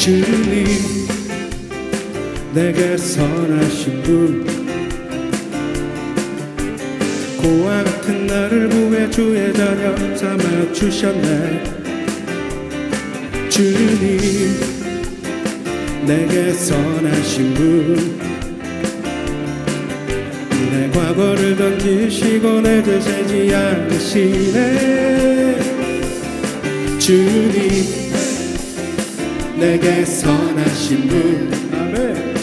주님 내게 선하신 분, 고와 같은 나를 구해 주의 자녀 삼아 주셨네. 주님 내게 선하신 분, 내 과거를 던지시고 내 죄 세지 않으시네. 주님 내게 선하신 분, 아멘.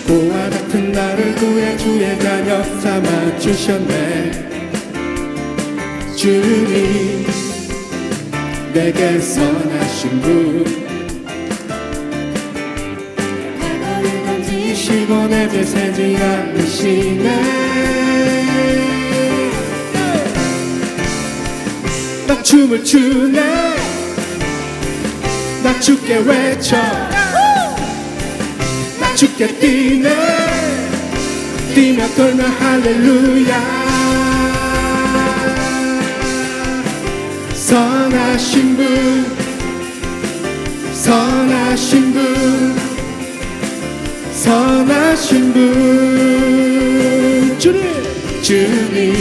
고와 같은 나를 구해 주의 자녀 삼아 주셨네. 주님 내게 선하신 분, 과거를 던지시고 내 죄 세지 않으시네. 나 춤을 추네, 나 주께 외쳐, 나 주께 뛰네, 뛰며 돌며 할렐루야. 선하신 분, 선하신 분, 선하신 분. 주님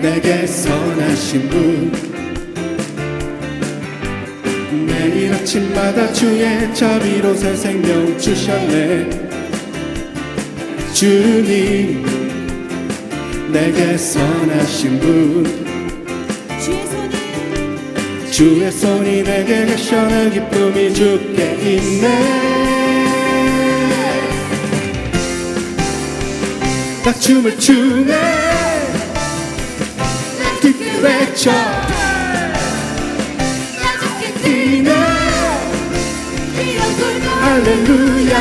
내게 선하신 분, 매일 아침마다 주의 자비로 새 생명 주셨네. 주님 내게 선하신 분, 주의 손이 내게 계셔 내 기쁨이 주께 있네. 나 춤을 추네, 나 주께 외쳐, 나 주께 뛰네, 할렐루야.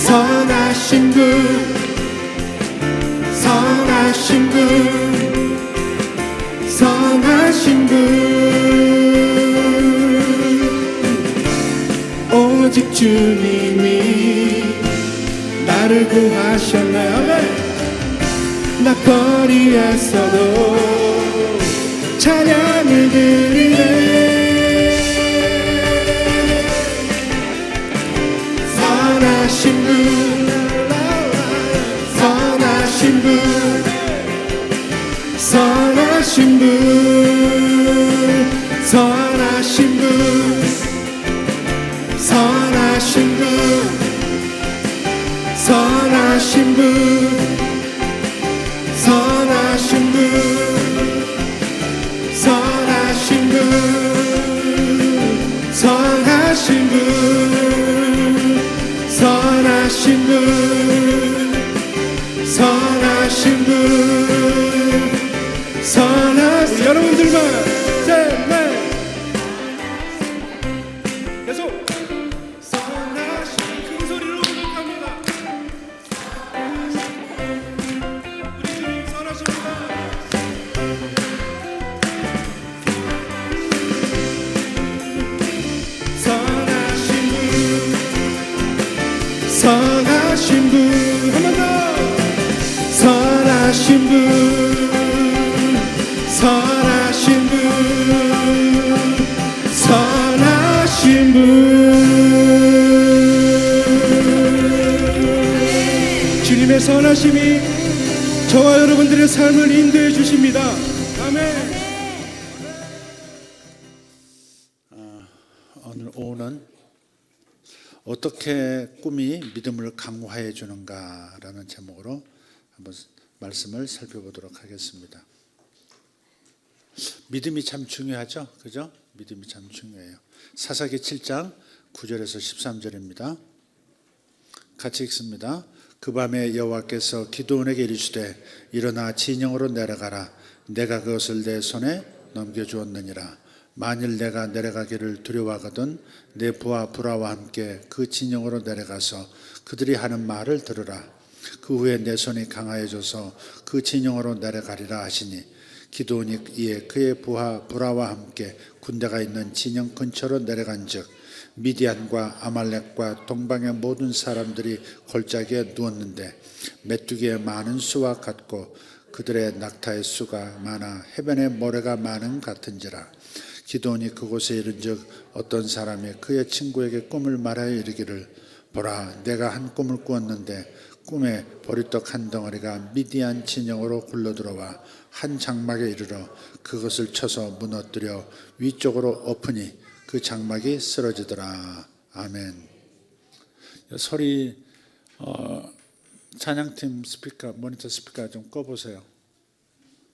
선하신 분, 선하신 분, 선하신 분, 오직 주님이 나를 구하셨네. 나 거리에서도 찬양을 드리네. 선하신 분, 선하신 분, 선하신 분, 선하신 분, 선하신 분, 선하신 분, 선하신 분, 선하신 분, 선하신 분, 선하신 분, 선하신 분, 선하신. 여러분들만 셋넷 계속 선하신, 큰 소리로 고백합니다. 우리 주님 선하십니다. 선하신 분, 선하신 분, 한 번 더. 선하신 분, 선하신 분, 선하신 분. 주님의 선하심이 저와 여러분들의 삶을 인도해 주십니다. 아멘. 오늘 오후는 어떻게 꿈이 믿음을 강화해 주는가라는 제목으로 한번 말씀을 살펴보도록 하겠습니다. 믿음이 참 중요하죠, 그죠? 믿음이 참 중요해요. 사사기 7장 9절에서 13절입니다. 같이 읽습니다. 그 밤에 여호와께서 기드온에게 이르시되 일어나 진영으로 내려가라. 내가 그것을 내 손에 넘겨주었느니라. 만일 내가 내려가기를 두려워하거든 내 부하 브라와 함께 그 진영으로 내려가서 그들이 하는 말을 들으라. 그 후에 내 손이 강하여져서 그 진영으로 내려가리라 하시니 기드온이 이에 그의 부하 브라와 함께 군대가 있는 진영 근처로 내려간즉 미디안과 아말렉과 동방의 모든 사람들이 골짜기에 누웠는데 메뚜기의 많은 수와 같고 그들의 낙타의 수가 많아 해변의 모래가 많음 같은지라. 기드온이 그곳에 이른즉 어떤 사람이 그의 친구에게 꿈을 말하여 이르기를 보라, 내가 한 꿈을 꾸었는데 꿈에 보리떡 한 덩어리가 미디안 진영으로 굴러들어와 한 장막에 이르러 그것을 쳐서 무너뜨려 위쪽으로 엎으니 그 장막이 쓰러지더라. 아멘. 소리 찬양팀 스피커, 모니터 스피커 좀 꺼보세요.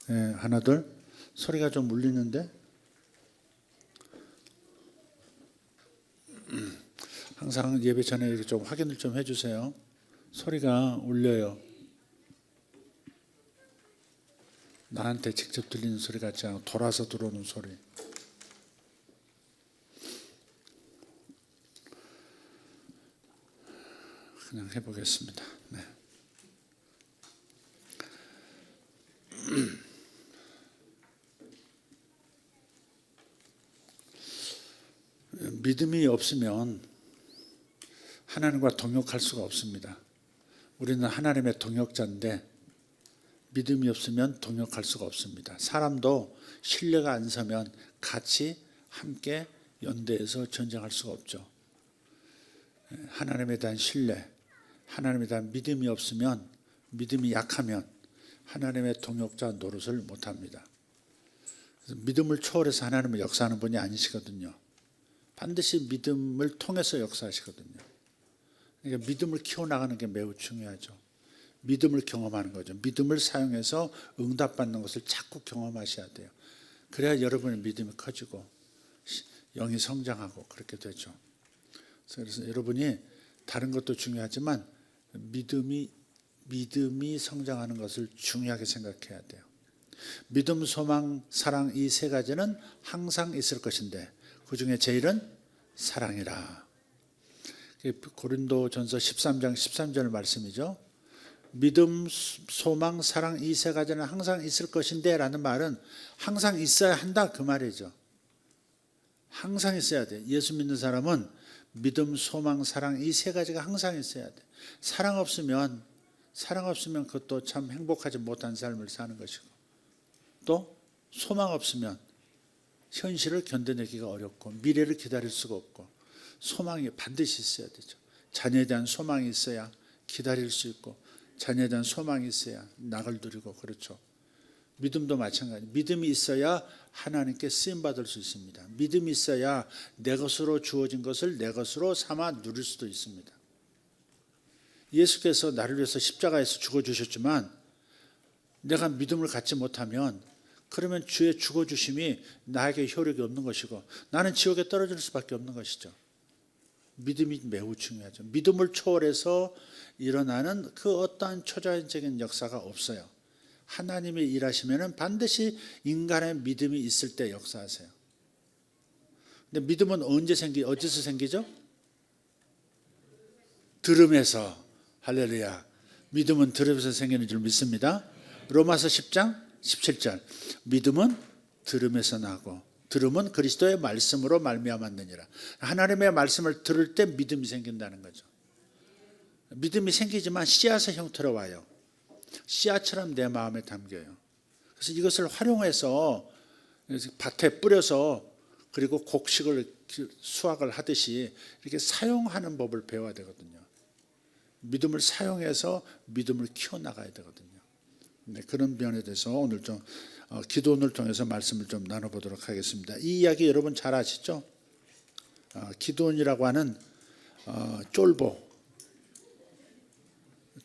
네, 하나 둘. 소리가 좀 울리는데 항상 예배 전에 이렇게 좀 확인을 좀 해주세요. 소리가 울려요. 나한테 직접 들리는 소리 같지 않고 돌아서 들어오는 소리. 그냥 해보겠습니다. 네. 믿음이 없으면 하나님과 동역할 수가 없습니다. 우리는 하나님의 동역자인데 믿음이 없으면 동역할 수가 없습니다. 사람도 신뢰가 안 서면 같이 함께 연대해서 전쟁할 수가 없죠. 하나님에 대한 신뢰, 하나님에 대한 믿음이 없으면, 믿음이 약하면 하나님의 동역자 노릇을 못합니다. 믿음을 초월해서 하나님은 역사하는 분이 아니시거든요. 반드시 믿음을 통해서 역사하시거든요. 그러니까 믿음을 키워나가는 게 매우 중요하죠. 믿음을 경험하는 거죠. 믿음을 사용해서 응답받는 것을 자꾸 경험하셔야 돼요. 그래야 여러분의 믿음이 커지고 영이 성장하고 그렇게 되죠. 그래서 여러분이 다른 것도 중요하지만 믿음이 성장하는 것을 중요하게 생각해야 돼요. 믿음, 소망, 사랑 이 세 가지는 항상 있을 것인데 그 중에 제일은 사랑이라. 고린도전서 13장 13절 말씀이죠. 믿음, 소망, 사랑 이 세 가지는 항상 있을 것인데 라는 말은 항상 있어야 한다 그 말이죠. 항상 있어야 돼. 예수 믿는 사람은 믿음, 소망, 사랑 이 세 가지가 항상 있어야 돼. 사랑 없으면 그것도 참 행복하지 못한 삶을 사는 것이고, 또 소망 없으면 현실을 견뎌내기가 어렵고 미래를 기다릴 수가 없고, 소망이 반드시 있어야 되죠. 자녀에 대한 소망이 있어야 기다릴 수 있고, 자녀에 대한 소망이 있어야 낙을 누리고, 그렇죠. 믿음도 마찬가지. 믿음이 있어야 하나님께 쓰임 받을 수 있습니다. 믿음이 있어야 내 것으로 주어진 것을 내 것으로 삼아 누릴 수도 있습니다. 예수께서 나를 위해서 십자가에서 죽어주셨지만 내가 믿음을 갖지 못하면 그러면 주의 죽어주심이 나에게 효력이 없는 것이고 나는 지옥에 떨어질 수밖에 없는 것이죠. 믿음이 매우 중요하죠. 믿음을 초월해서 일어나는 그 어떠한 초자연적인 역사가 없어요. 하나님이 일하시면 반드시 인간의 믿음이 있을 때 역사하세요. 근데 믿음은 어디서 생기죠? 들음에서. 할렐루야. 믿음은 들음에서 생기는 줄 믿습니다. 로마서 10장 17절. 믿음은 들음에서 나고 들음은 그리스도의 말씀으로 말미암았느니라. 하나님의 말씀을 들을 때 믿음이 생긴다는 거죠. 믿음이 생기지만 씨앗의 형태로 와요. 씨앗처럼 내 마음에 담겨요. 그래서 이것을 활용해서 밭에 뿌려서 그리고 곡식을 수확을 하듯이 이렇게 사용하는 법을 배워야 되거든요. 믿음을 사용해서 믿음을 키워나가야 되거든요. 네, 그런 면에 대해서 오늘 좀 기도원을 통해서 말씀을 좀 나눠보도록 하겠습니다. 이 이야기 여러분 잘 아시죠? 기도원이라고 하는 쫄보,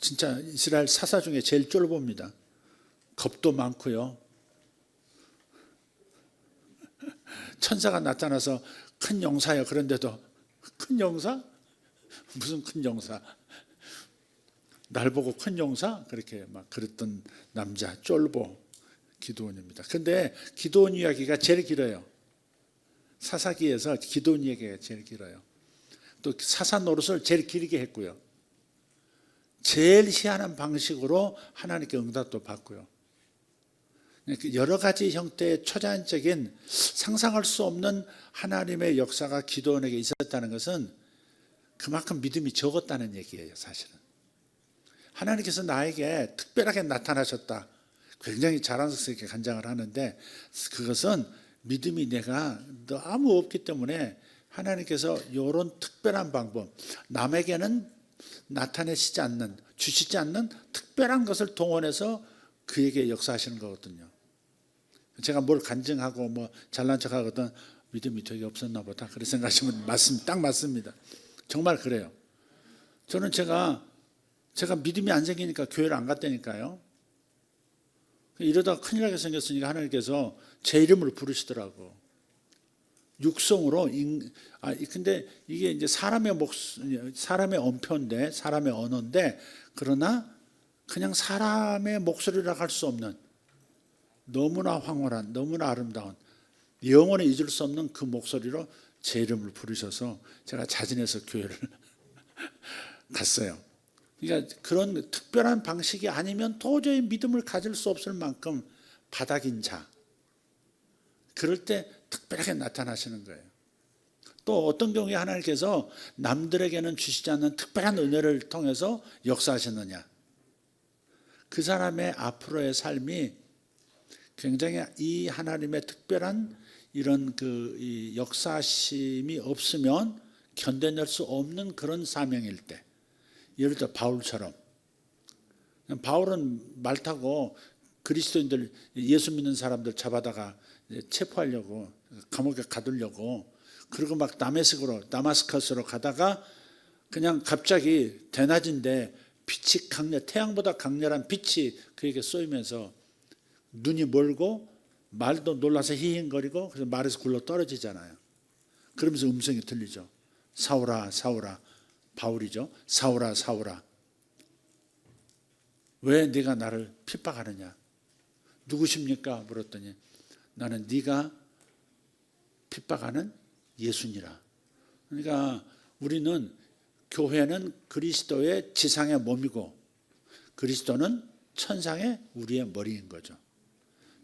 진짜 이스라엘 사사 중에 제일 쫄보입니다. 겁도 많고요. 천사가 나타나서 큰 용사예요. 그런데도 큰 용사? 무슨 큰 용사? 날 보고 큰 용사? 그렇게 막 그랬던 남자 쫄보 기드온입니다. 그런데 기드온 이야기가 제일 길어요. 사사기에서 기드온 이야기가 제일 길어요. 또 사사 노릇을 제일 길게 했고요. 제일 희한한 방식으로 하나님께 응답도 받고요. 여러 가지 형태의 초자연적인 상상할 수 없는 하나님의 역사가 기드온에게 있었다는 것은 그만큼 믿음이 적었다는 얘기예요. 사실은 하나님께서 나에게 특별하게 나타나셨다, 굉장히 자랑스럽게 간장을 하는데 그것은 믿음이 내가 너무 없기 때문에 하나님께서 이런 특별한 방법, 남에게는 나타내시지 않는, 주시지 않는 특별한 것을 동원해서 그에게 역사하시는 거거든요. 제가 뭘 간증하고 뭐 잘난 척하거든 믿음이 되게 없었나 보다 그렇게 생각하시면 딱 맞습니다. 정말 그래요. 저는 제가 믿음이 안 생기니까 교회를 안 갔다니까요. 이러다가 큰일 나게 생겼으니까 하나님께서 제 이름을 부르시더라고. 육성으로. 근데 이게 이제 사람의 언표인데, 사람의 언어인데, 그러나 그냥 사람의 목소리라 할 수 없는 너무나 황홀한, 너무나 아름다운, 영원히 잊을 수 없는 그 목소리로 제 이름을 부르셔서 제가 자진해서 교회를 갔어요. 그러니까 그런 특별한 방식이 아니면 도저히 믿음을 가질 수 없을 만큼 바닥인 자, 그럴 때 특별하게 나타나시는 거예요. 또 어떤 경우에 하나님께서 남들에게는 주시지 않는 특별한 은혜를 통해서 역사하시느냐, 그 사람의 앞으로의 삶이 굉장히 이 하나님의 특별한 이런 이 역사심이 없으면 견뎌낼 수 없는 그런 사명일 때, 예를 들어 바울처럼, 바울은 말 타고 그리스도인들, 예수 믿는 사람들 잡아다가 체포하려고, 감옥에 가두려고, 그리고 막 다마스커스로 가다가 그냥 갑자기 대낮인데 빛이 태양보다 강렬한 빛이 그에게 쏘이면서 눈이 멀고 말도 놀라서 히힝거리고, 그래서 말에서 굴러 떨어지잖아요. 그러면서 음성이 들리죠. 사울아, 사울아. 바울이죠. 사울아, 사울아. 왜 네가 나를 핍박하느냐? 누구십니까? 물었더니 나는 네가 핍박하는 예수니라. 그러니까 우리는, 교회는 그리스도의 지상의 몸이고 그리스도는 천상의 우리의 머리인 거죠.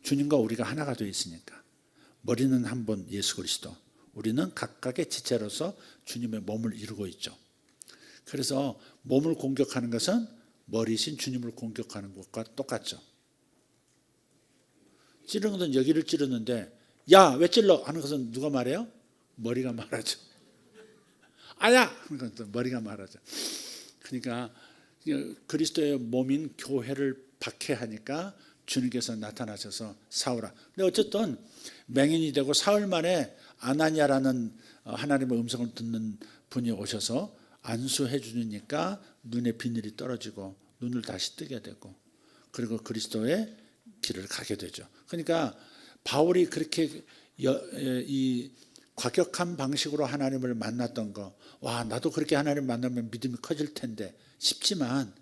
주님과 우리가 하나가 되어 있으니까. 머리는 한 분 예수 그리스도, 우리는 각각의 지체로서 주님의 몸을 이루고 있죠. 그래서 몸을 공격하는 것은 머리신 주님을 공격하는 것과 똑같죠. 찌르는 것은 여기를 찌르는데 야, 왜 찔러? 하는 것은 누가 말해요? 머리가 말하죠. 아야! 하는 것은 머리가 말하죠. 그러니까 그리스도의 몸인 교회를 박해하니까 주님께서 나타나셔서 사울아. 근데 어쨌든 맹인이 되고 사흘 만에 아나니아라는 하나님의 음성을 듣는 분이 오셔서 안수해 주니까 눈에 비늘이 떨어지고 눈을 다시 뜨게 되고, 그리고 그리스도의 길을 가게 되죠. 그러니까 바울이 그렇게 이 과격한 방식으로 하나님을 만났던 거, 와, 나도 그렇게 하나님 만나면 믿음이 커질 텐데 싶지만,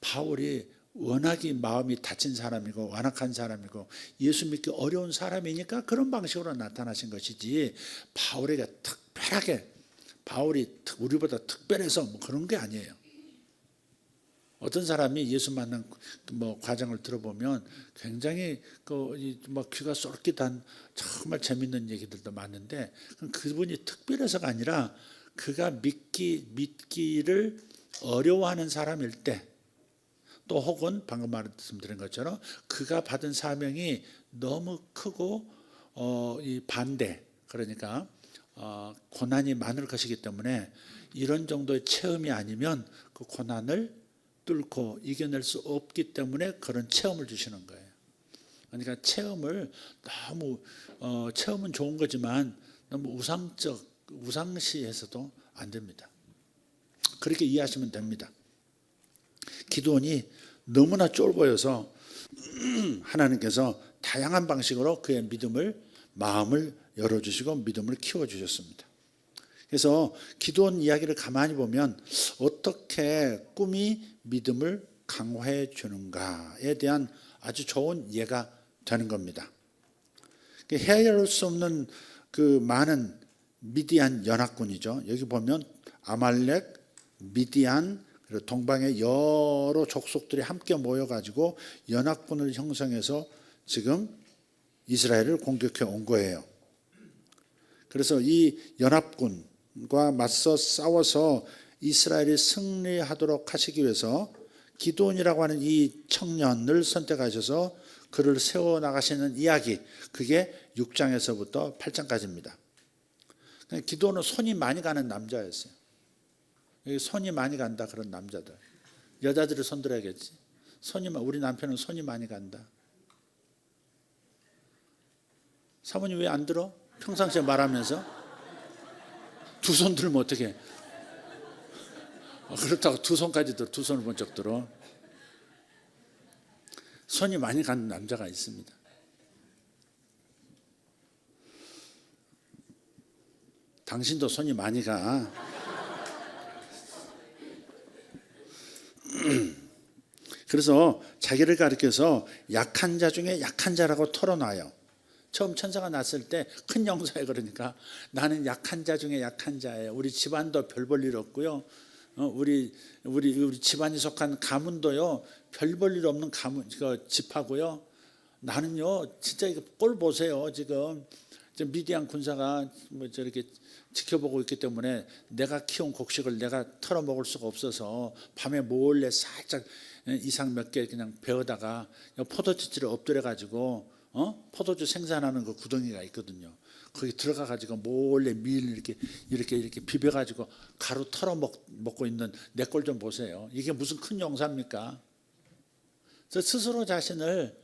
바울이 워낙에 마음이 다친 사람이고 완악한 사람이고 예수 믿기 어려운 사람이니까 그런 방식으로 나타나신 것이지, 바울에게 특별하게, 바울이 우리보다 특별해서 뭐 그런 게 아니에요. 어떤 사람이 예수 만난 과정을 들어보면 굉장히 귀가 쏠깃한 정말 재밌는 얘기들도 많은데, 그분이 특별해서가 아니라 그가 믿기를 어려워하는 사람일 때, 또 혹은 방금 말씀드린 것처럼 그가 받은 사명이 너무 크고 이 반대, 그러니까 고난이 많을 것이기 때문에 이런 정도의 체험이 아니면 그 고난을 뚫고 이겨낼 수 없기 때문에 그런 체험을 주시는 거예요. 그러니까 체험은 좋은 거지만 너무 우상시해서도 안 됩니다. 그렇게 이해하시면 됩니다. 기드온이 너무나 쫄보여서 하나님께서 다양한 방식으로 그의 마음을 열어주시고 믿음을 키워주셨습니다. 그래서 기드온 이야기를 가만히 보면 어떻게 꿈이 믿음을 강화해 주는가에 대한 아주 좋은 예가 되는 겁니다. 헤아릴 수 없는 그 많은 미디안 연합군이죠. 여기 보면 아말렉, 미디안, 그리고 동방의 여러 족속들이 함께 모여가지고 연합군을 형성해서 지금 이스라엘을 공격해 온 거예요. 그래서 이 연합군과 맞서 싸워서 이스라엘이 승리하도록 하시기 위해서 기드온이라고 하는 이 청년을 선택하셔서 그를 세워 나가시는 이야기, 그게 6장에서부터 8장까지입니다. 기도는 손이 많이 가는 남자였어요. 손이 많이 간다 그런 남자들. 여자들이 손 들어야겠지. 우리 남편은 손이 많이 간다. 사모님 왜 안 들어? 평상시에 말하면서 두 손 들면 어떡해? 그렇다고 두 손까지 들어, 두 손을 번쩍 들어. 손이 많이 가는 남자가 있습니다. 당신도 손이 많이 가. 그래서 자기를 가리켜서 약한 자 중에 약한 자라고 털어놔요. 처음 천사가 났을 때 큰 용사에 그러니까 나는 약한 자 중에 약한 자예요. 우리 집안도 별 볼 일 없고요. 우리 집안이 속한 가문도요 별 볼 일 없는 가문 집하고요. 나는요 진짜 이거 꼴 보세요. 지금 미디안 군사가 뭐 저렇게 지켜보고 있기 때문에 내가 키운 곡식을 내가 털어먹을 수가 없어서 밤에 몰래 살짝 이상 몇 개 그냥 베어다가 포도주를 엎드려 가지고 포도주 생산하는 그 구덩이가 있거든요. 거기 들어가 가지고 몰래 밀 이렇게 비벼 가지고 가루 털어 먹고 있는 내 꼴 좀 보세요. 이게 무슨 큰 용사입니까? 그래서 스스로 자신을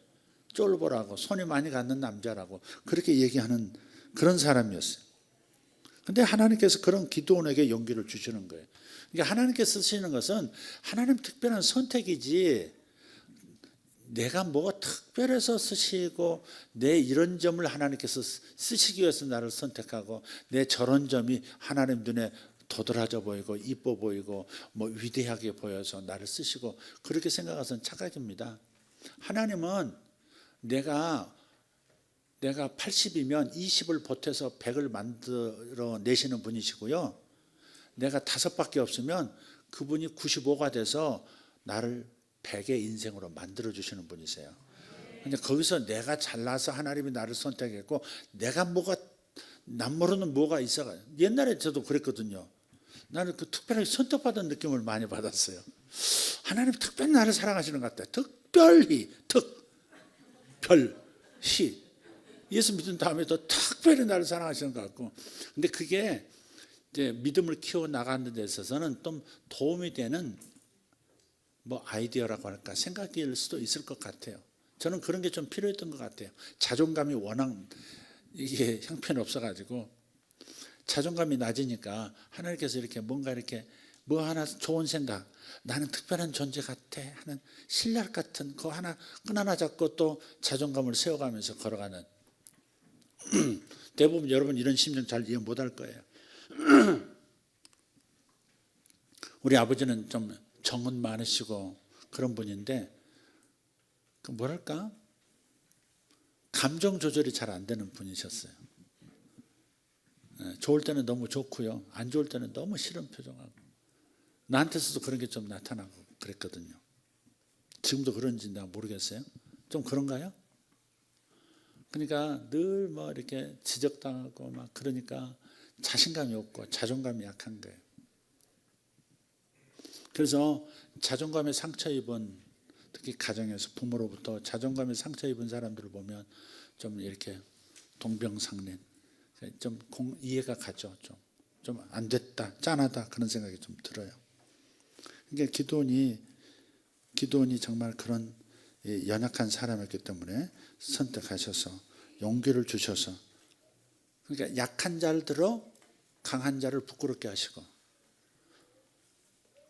쫄보라고, 손이 많이 가는 남자라고 그렇게 얘기하는 그런 사람이었어요. 근데 하나님께서 그런 기도원에게 용기를 주시는 거예요. 그러니까 하나님께서 쓰시는 것은 하나님 특별한 선택이지 내가 뭐가 특별해서 쓰시고 내 이런 점을 하나님께서 쓰시기 위해서 나를 선택하고 내 저런 점이 하나님 눈에 도드라져 보이고 이뻐 보이고 뭐 위대하게 보여서 나를 쓰시고 그렇게 생각해서는 착각입니다. 하나님은 내가 80이면 20을 보태서 100을 만들어 내시는 분이시고요. 내가 5밖에 없으면 그분이 95가 돼서 나를 100의 인생으로 만들어 주시는 분이세요. 근데 거기서 내가 잘나서 하나님이 나를 선택했고 내가 남 모르는 뭐가 있어가. 옛날에 저도 그랬거든요. 나는 그 특별하게 선택받은 느낌을 많이 받았어요. 하나님 특별히 나를 사랑하시는 것 같아. 특별히 예수 믿은 다음에도 특별히 나를 사랑하시는 것 같고. 근데 그게 이제 믿음을 키워 나가는 데 있어서는 좀 도움이 되는 뭐 아이디어라고 할까 생각일 수도 있을 것 같아요. 저는 그런 게 좀 필요했던 것 같아요. 자존감이 워낙 이게 형편없어가지고 자존감이 낮으니까 하나님께서 이렇게 뭔가 이렇게 뭐 하나 좋은 생각, 나는 특별한 존재 같아 하는 신랄 같은 거 하나 끈 하나 잡고 또 자존감을 세워가면서 걸어가는 대부분 여러분 이런 심정 잘 이해 못할 거예요. 우리 아버지는 좀 정은 많으시고 그런 분인데 그 뭐랄까 감정 조절이 잘 안 되는 분이셨어요. 좋을 때는 너무 좋고요, 안 좋을 때는 너무 싫은 표정하고 나한테서도 그런 게 좀 나타나고 그랬거든요. 지금도 그런지 내가 모르겠어요. 좀 그런가요? 그러니까 늘 뭐 이렇게 지적당하고 막 그러니까 자신감이 없고 자존감이 약한 거예요. 그래서 자존감에 상처 입은 특히 가정에서 부모로부터 자존감에 상처 입은 사람들을 보면 좀 이렇게 동병상련 좀 이해가 가죠. 좀 안 됐다, 짠하다 그런 생각이 좀 들어요. 그러니까 기도원이 정말 그런 연약한 사람이었기 때문에 선택하셔서 용기를 주셔서 그러니까 약한 자를 들어 강한 자를 부끄럽게 하시고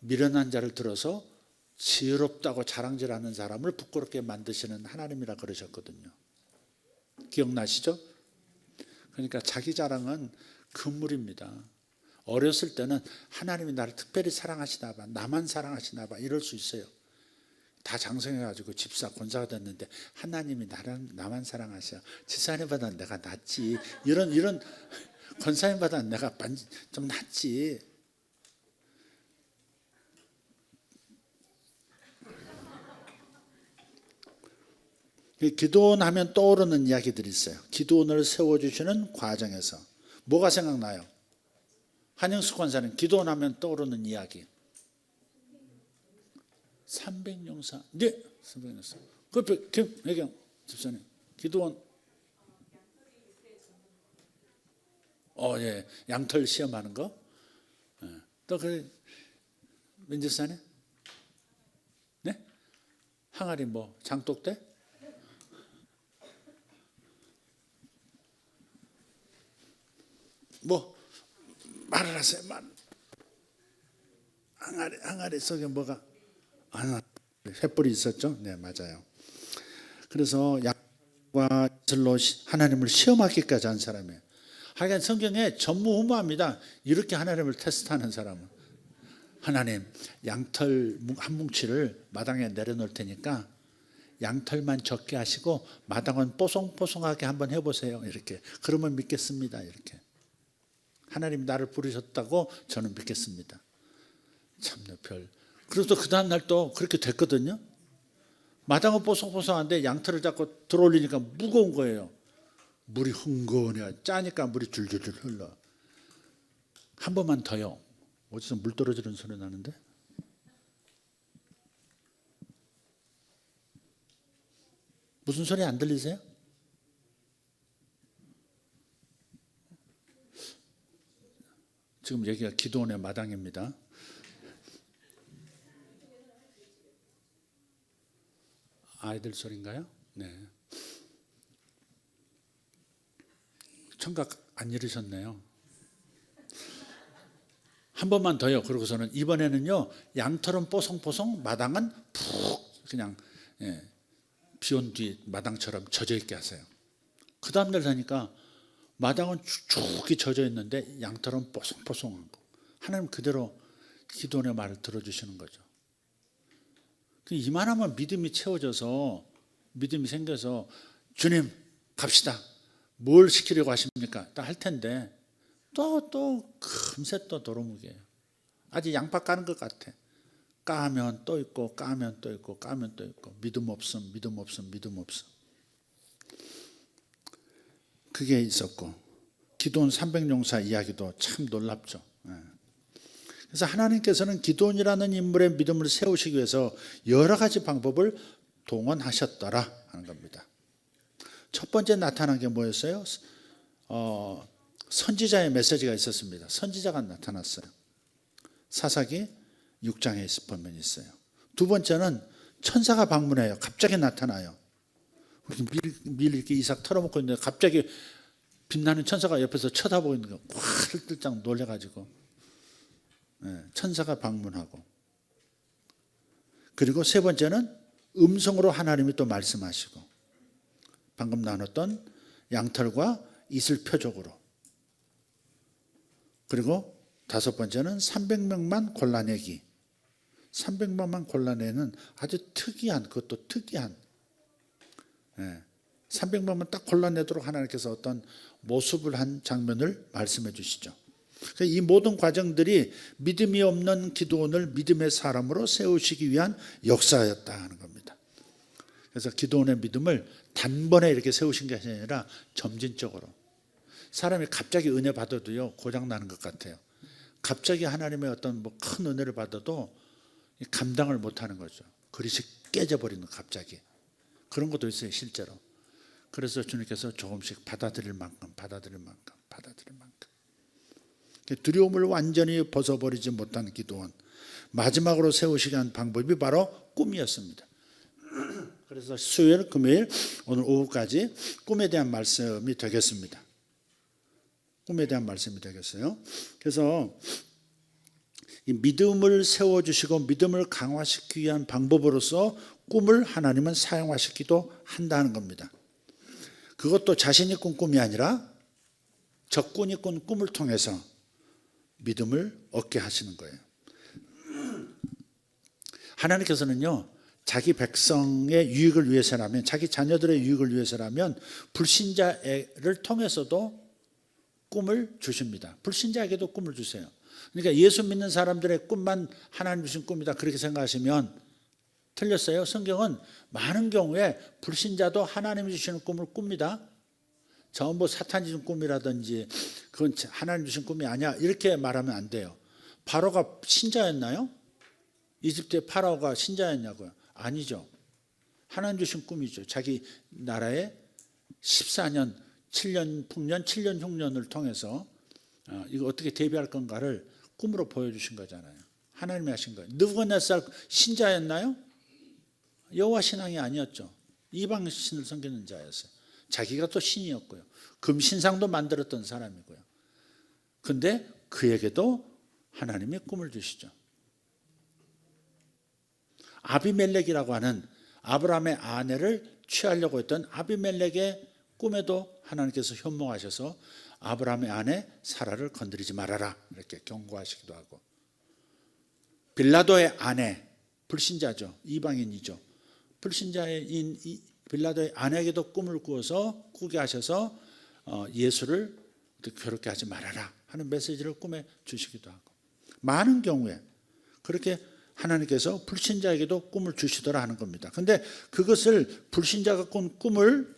미련한 자를 들어서 지혜롭다고 자랑질하는 사람을 부끄럽게 만드시는 하나님이라 그러셨거든요. 기억나시죠? 그러니까 자기 자랑은 금물입니다. 어렸을 때는 하나님이 나를 특별히 사랑하시나 봐, 나만 사랑하시나 봐 이럴 수 있어요. 다 장성해가지고 집사 권사가 됐는데 하나님이 나만 사랑하셔. 집사님보다 내가 낫지. 이런 권사님보다 내가 좀 낫지. 기도원 하면 떠오르는 이야기들이 있어요. 기도원을 세워주시는 과정에서 뭐가 생각나요? 한영숙 권사님 기도원 하면 떠오르는 이야기 300용사. 네, 300용사. 그 배경 집사님, 기도원. 예, 양털 시험하는 거. 예. 또 그래, 민지사님, 네? 항아리 뭐 장독대? 뭐 말을 하세요. 항아리 속에 뭐가 횃불이 있었죠. 네, 맞아요. 그래서 약과 이슬로 하나님을 시험하기까지 한 사람이에요. 하여간 성경에 전무후무합니다. 이렇게 하나님을 테스트하는 사람은. 하나님, 양털 한 뭉치를 마당에 내려놓을 테니까 양털만 적게 하시고 마당은 뽀송뽀송하게 한번 해보세요. 이렇게. 그러면 믿겠습니다. 이렇게. 하나님 나를 부르셨다고 저는 믿겠습니다. 참나 별. 그래서 그 다음날 또 그렇게 됐거든요. 마당은 뽀송뽀송한데 양털을 잡고 들어올리니까 무거운 거예요. 물이 흥건해. 짜니까 물이 줄줄줄 흘러. 한 번만 더요. 어디서 물 떨어지는 소리 나는데? 무슨 소리 안 들리세요? 지금 여기가 기도원의 마당입니다. 아이들 소리인가요? 네. 청각 안 잃으셨네요. 한 번만 더요. 그러고서는 이번에는요, 양털은 뽀송뽀송, 마당은 푹 그냥 비 온 뒤 마당처럼 젖어 있게 하세요. 그 다음날 사니까 마당은 축축히 젖어 있는데 양털은 뽀송뽀송한 거. 하나님 그대로 기도원의 말을 들어주시는 거죠. 이만하면 믿음이 채워져서 믿음이 생겨서 주님 갑시다. 뭘 시키려고 하십니까? 딱 할 텐데 또 금세 또 도루묵이에요. 아직 양파 까는 것 같아. 까면 또 있고 까면 또 있고 까면 또 있고 믿음 없음. 그게 있었고 기드온 300용사 이야기도 참 놀랍죠. 그래서 하나님께서는 기드온이라는 인물의 믿음을 세우시기 위해서 여러 가지 방법을 동원하셨더라 하는 겁니다. 첫 번째 나타난 게 뭐였어요? 선지자의 메시지가 있었습니다. 선지자가 나타났어요. 사사기 6장에 보면 있어요. 두 번째는 천사가 방문해요. 갑자기 나타나요. 밀 이렇게 이삭 털어먹고 있는데 갑자기 빛나는 천사가 옆에서 쳐다보고 있는 거 화들짝 놀래가지고 천사가 방문하고, 그리고 세 번째는 음성으로 하나님이 또 말씀하시고, 방금 나눴던 양털과 이슬 표적으로, 그리고 다섯 번째는 300명만 골라내기. 300명만 골라내는 아주 특이한, 그것도 특이한 300명만 딱 골라내도록 하나님께서 어떤 모습을 한 장면을 말씀해 주시죠. 이 모든 과정들이 믿음이 없는 기드온을 믿음의 사람으로 세우시기 위한 역사였다 하는 겁니다. 그래서 기드온의 믿음을 단번에 이렇게 세우신 게 아니라 점진적으로. 사람이 갑자기 은혜 받아도요 고장 나는 것 같아요. 갑자기 하나님의 어떤 큰 은혜를 받아도 감당을 못하는 거죠. 그릇이 깨져버리는, 갑자기 그런 것도 있어요 실제로. 그래서 주님께서 조금씩 받아들일 만큼 두려움을 완전히 벗어버리지 못한 기드온, 마지막으로 세우시게 한 방법이 바로 꿈이었습니다. 그래서 수요일, 금요일, 오늘 오후까지 꿈에 대한 말씀이 되겠습니다. 꿈에 대한 말씀이 되겠어요. 그래서 이 믿음을 세워주시고 믿음을 강화시키기 위한 방법으로서 꿈을 하나님은 사용하시기도 한다는 겁니다. 그것도 자신이 꾼 꿈이 아니라 적군이 꾼 꿈을 통해서 믿음을 얻게 하시는 거예요. 하나님께서는요, 자기 백성의 유익을 위해서라면, 자기 자녀들의 유익을 위해서라면 불신자를 통해서도 꿈을 주십니다. 불신자에게도 꿈을 주세요. 그러니까 예수 믿는 사람들의 꿈만 하나님 주신 꿈이다 그렇게 생각하시면 틀렸어요. 성경은 많은 경우에 불신자도 하나님이 주시는 꿈을 꿉니다. 전부 사탄이 준 꿈이라든지 그건 하나님 주신 꿈이 아니야 이렇게 말하면 안 돼요. 바로가 신자였나요? 이집트의 파라오가 신자였냐고요? 아니죠. 하나님 주신 꿈이죠. 자기 나라의 14년 7년 풍년 7년 흉년을 통해서 이거 어떻게 대비할 건가를 꿈으로 보여주신 거잖아요. 하나님이 하신 거예요. 느부갓네살 신자였나요? 여호와 신앙이 아니었죠. 이방 신을 섬기는 자였어요. 자기가 또 신이었고요. 금신상도 만들었던 사람이고요. 근데 그에게도 하나님이 꿈을 주시죠. 아비멜렉이라고 하는 아브라함의 아내를 취하려고 했던 아비멜렉의 꿈에도 하나님께서 현몽하셔서 아브라함의 아내 사라를 건드리지 말아라 이렇게 경고하시기도 하고, 빌라도의 아내, 불신자죠. 이방인이죠. 불신자인 빌라도의 아내에게도 꿈을 꾸게 하셔서 예수를 그렇게 하지 말아라 하는 메시지를 꿈에 주시기도 하고, 많은 경우에 그렇게 하나님께서 불신자에게도 꿈을 주시더라 하는 겁니다. 그런데 그것을 불신자가 꾼 꿈을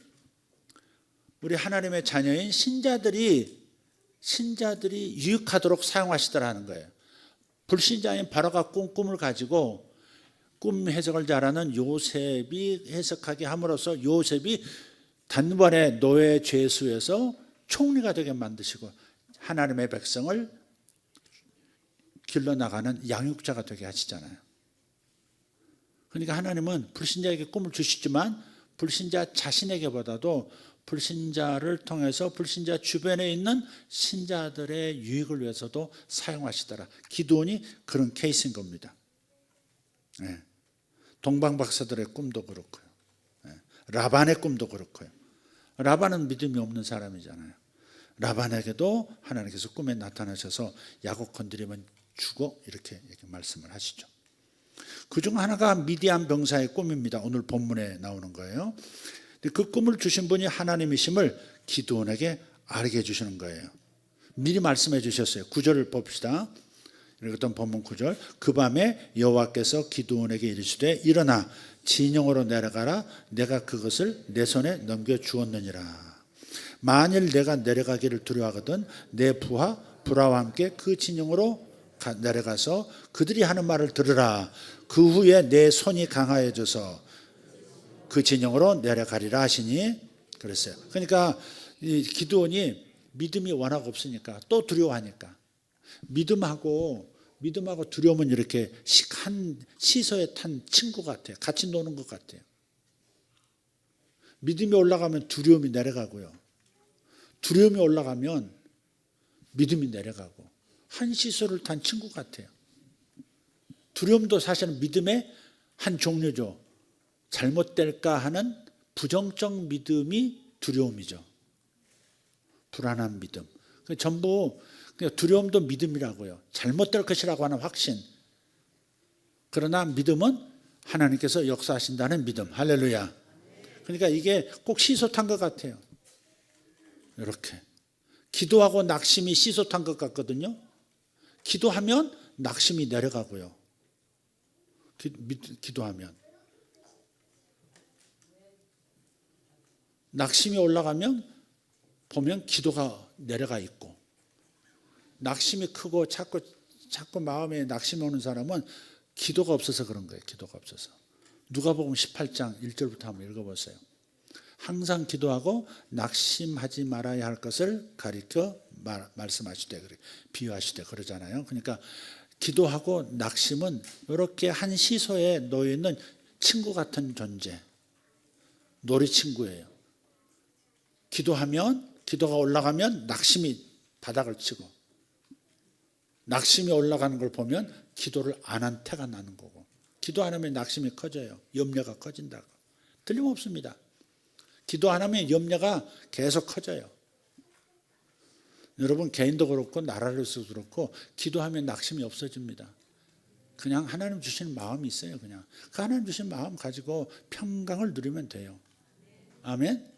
우리 하나님의 자녀인 신자들이 유익하도록 사용하시더라는 거예요. 불신자인 바로가 꾼 꿈을 가지고 꿈 해석을 잘하는 요셉이 해석하게 함으로써 요셉이 단번에 노예 죄수에서 총리가 되게 만드시고 하나님의 백성을 길러나가는 양육자가 되게 하시잖아요. 그러니까 하나님은 불신자에게 꿈을 주시지만 불신자 자신에게보다도 불신자를 통해서 불신자 주변에 있는 신자들의 유익을 위해서도 사용하시더라. 기드온이 그런 케이스인 겁니다. 네. 동방박사들의 꿈도 그렇고요. 네. 라반의 꿈도 그렇고요. 라반은 믿음이 없는 사람이잖아요. 라반에게도 하나님께서 꿈에 나타나셔서 야곱 건드리면 죽어 이렇게 말씀을 하시죠. 그중 하나가 미디안 병사의 꿈입니다. 오늘 본문에 나오는 거예요. 그 꿈을 주신 분이 하나님이심을 기드온에게 알게 해주시는 거예요. 미리 말씀해 주셨어요. 9절을 봅시다. 읽었던 본문 9절. 그 밤에 여호와께서 기드온에게 이르시되 일어나 진영으로 내려가라. 내가 그것을 내 손에 넘겨 주었느니라. 만일 내가 내려가기를 두려워하거든 내 부하 브라와 함께 그 진영으로 내려가서 그들이 하는 말을 들으라. 그 후에 내 손이 강하여져서 그 진영으로 내려가리라 하시니 그랬어요. 그러니까 이 기드온이 믿음이 워낙 없으니까 또 두려워하니까 믿음하고 두려움은 이렇게 한 시소에 탄 친구 같아요. 같이 노는 것 같아요. 믿음이 올라가면 두려움이 내려가고요. 두려움이 올라가면 믿음이 내려가고 한 시소를 탄 친구 같아요. 두려움도 사실은 믿음의 한 종류죠. 잘못될까 하는 부정적 믿음이 두려움이죠. 불안한 믿음. 전부 두려움도 믿음이라고요. 잘못될 것이라고 하는 확신. 그러나 믿음은 하나님께서 역사하신다는 믿음. 할렐루야. 그러니까 이게 꼭 시소탄 것 같아요. 이렇게. 기도하고 낙심이 시소탄 것 같거든요. 기도하면 낙심이 내려가고요. 기도하면. 낙심이 올라가면 보면 기도가 내려가 있고, 낙심이 크고 자꾸 마음에 낙심이 오는 사람은 기도가 없어서 그런 거예요. 기도가 없어서. 누가복음 18장 1절부터 한번 읽어보세요. 항상 기도하고 낙심하지 말아야 할 것을 가리켜 말씀하시되 비유하시되 그러잖아요. 그러니까 기도하고 낙심은 이렇게 한 시소에 놓여 있는 친구 같은 존재, 놀이 친구예요. 기도가 올라가면 낙심이 바닥을 치고, 낙심이 올라가는 걸 보면 기도를 안 한 태가 나는 거고, 기도 안 하면 낙심이 커져요. 염려가 커진다고. 틀림없습니다. 기도 안 하면 염려가 계속 커져요. 여러분 개인도 그렇고 나라로서도 그렇고 기도하면 낙심이 없어집니다. 그냥 하나님 주시는 마음이 있어요. 그냥 그 하나님 주신 마음 가지고 평강을 누리면 돼요. 아멘.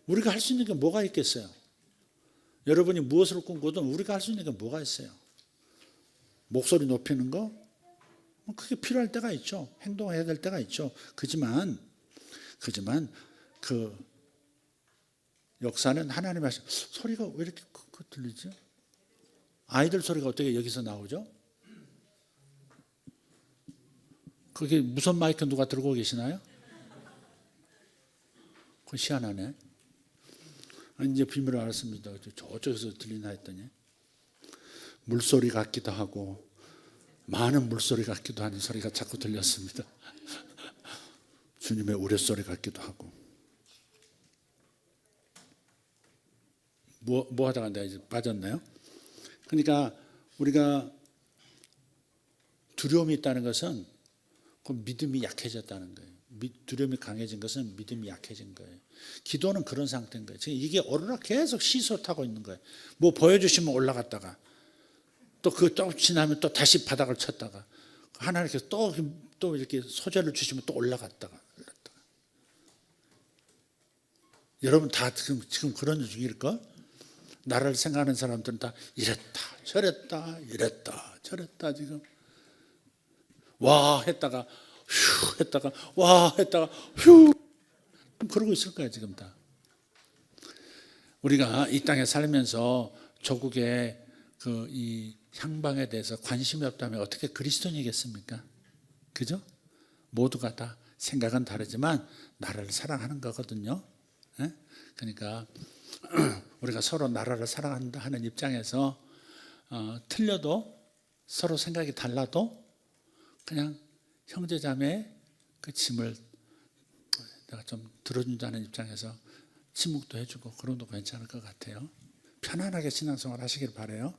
우리가 할 수 있는 게 뭐가 있겠어요? 여러분이 무엇을 꿈꾸든 우리가 할 수 있는 게 뭐가 있어요? 목소리 높이는 거? 그게 필요할 때가 있죠. 행동해야 될 때가 있죠. 그지만 그 역사는 하나님 하신 소리가 왜 이렇게 들리지? 아이들 소리가 어떻게 여기서 나오죠? 그게 무선 마이크 누가 들고 계시나요? 그거 희한하네. 이제 비밀을 알았습니다. 저쪽에서 들리나 했더니 물소리 같기도 하고 많은 물소리 같기도 하는 소리가 자꾸 들렸습니다. 주님의 우레소리 같기도 하고. 뭐 하다가 내가 이제 빠졌나요? 그러니까 우리가 두려움이 있다는 것은 그 믿음이 약해졌다는 거예요. 두려움이 강해진 것은 믿음이 약해진 거예요. 기도는 그런 상태인 거예요. 지금 이게 오르락 계속 시소 타고 있는 거예요. 뭐 보여주시면 올라갔다가 또 그 좀 지나면 또 다시 바닥을 쳤다가 하나님께서 또 이렇게 소재를 주시면 또 올라갔다가. 여러분 다 지금 그런 중일까? 나라를 생각하는 사람들은 다 이랬다 저랬다 이랬다 저랬다 지금 와 했다가 휴 했다가 와 했다가 휴 그러고 있을 거야 지금 다. 우리가 이 땅에 살면서 조국의 이 향방에 대해서 관심이 없다면 어떻게 그리스도인이겠습니까? 그죠? 모두가 다 생각은 다르지만 나라를 사랑하는 거거든요. 예? 그러니까 우리가 서로 나라를 사랑한다 하는 입장에서 틀려도 서로 생각이 달라도 그냥 형제자매 그 짐을 내가 좀 들어준다는 입장에서 침묵도 해주고 그런 것도 괜찮을 것 같아요. 편안하게 신앙생활 하시길 바라요.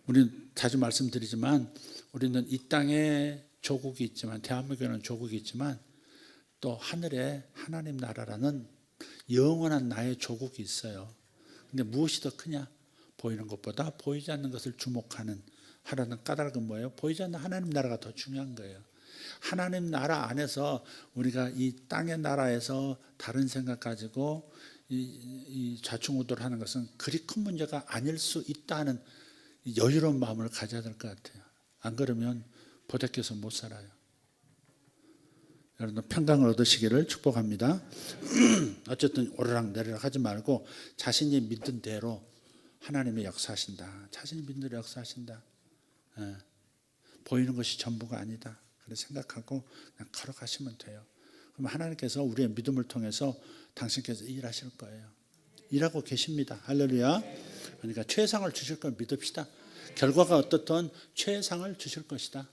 우리는 자주 말씀드리지만 우리는 이 땅에 조국이 있지만 대한민국에는 조국이 있지만 또 하늘에 하나님 나라라는 영원한 나의 조국이 있어요. 근데 무엇이 더 크냐? 보이는 것보다 보이지 않는 것을 주목하는 하라는 까닭은 뭐예요? 보이지 않는 하나님 나라가 더 중요한 거예요. 하나님 나라 안에서 우리가 이 땅의 나라에서 다른 생각 가지고 이 좌충우돌하는 것은 그리 큰 문제가 아닐 수 있다는 여유로운 마음을 가져야 될 것 같아요. 안 그러면 보대껴서 못 살아요. 여러분 평강을 얻으시기를 축복합니다. 어쨌든 오르락 내리락 하지 말고 자신이 믿은 대로 하나님의 역사하신다. 자신이 믿는 대로 역사하신다. 예. 보이는 것이 전부가 아니다. 그렇게 생각하고 그냥 걸어가시면 돼요. 그럼 하나님께서 우리의 믿음을 통해서 당신께서 일하실 거예요. 일하고 계십니다. 할렐루야. 그러니까 최상을 주실 걸 믿읍시다. 결과가 어떻든 최상을 주실 것이다.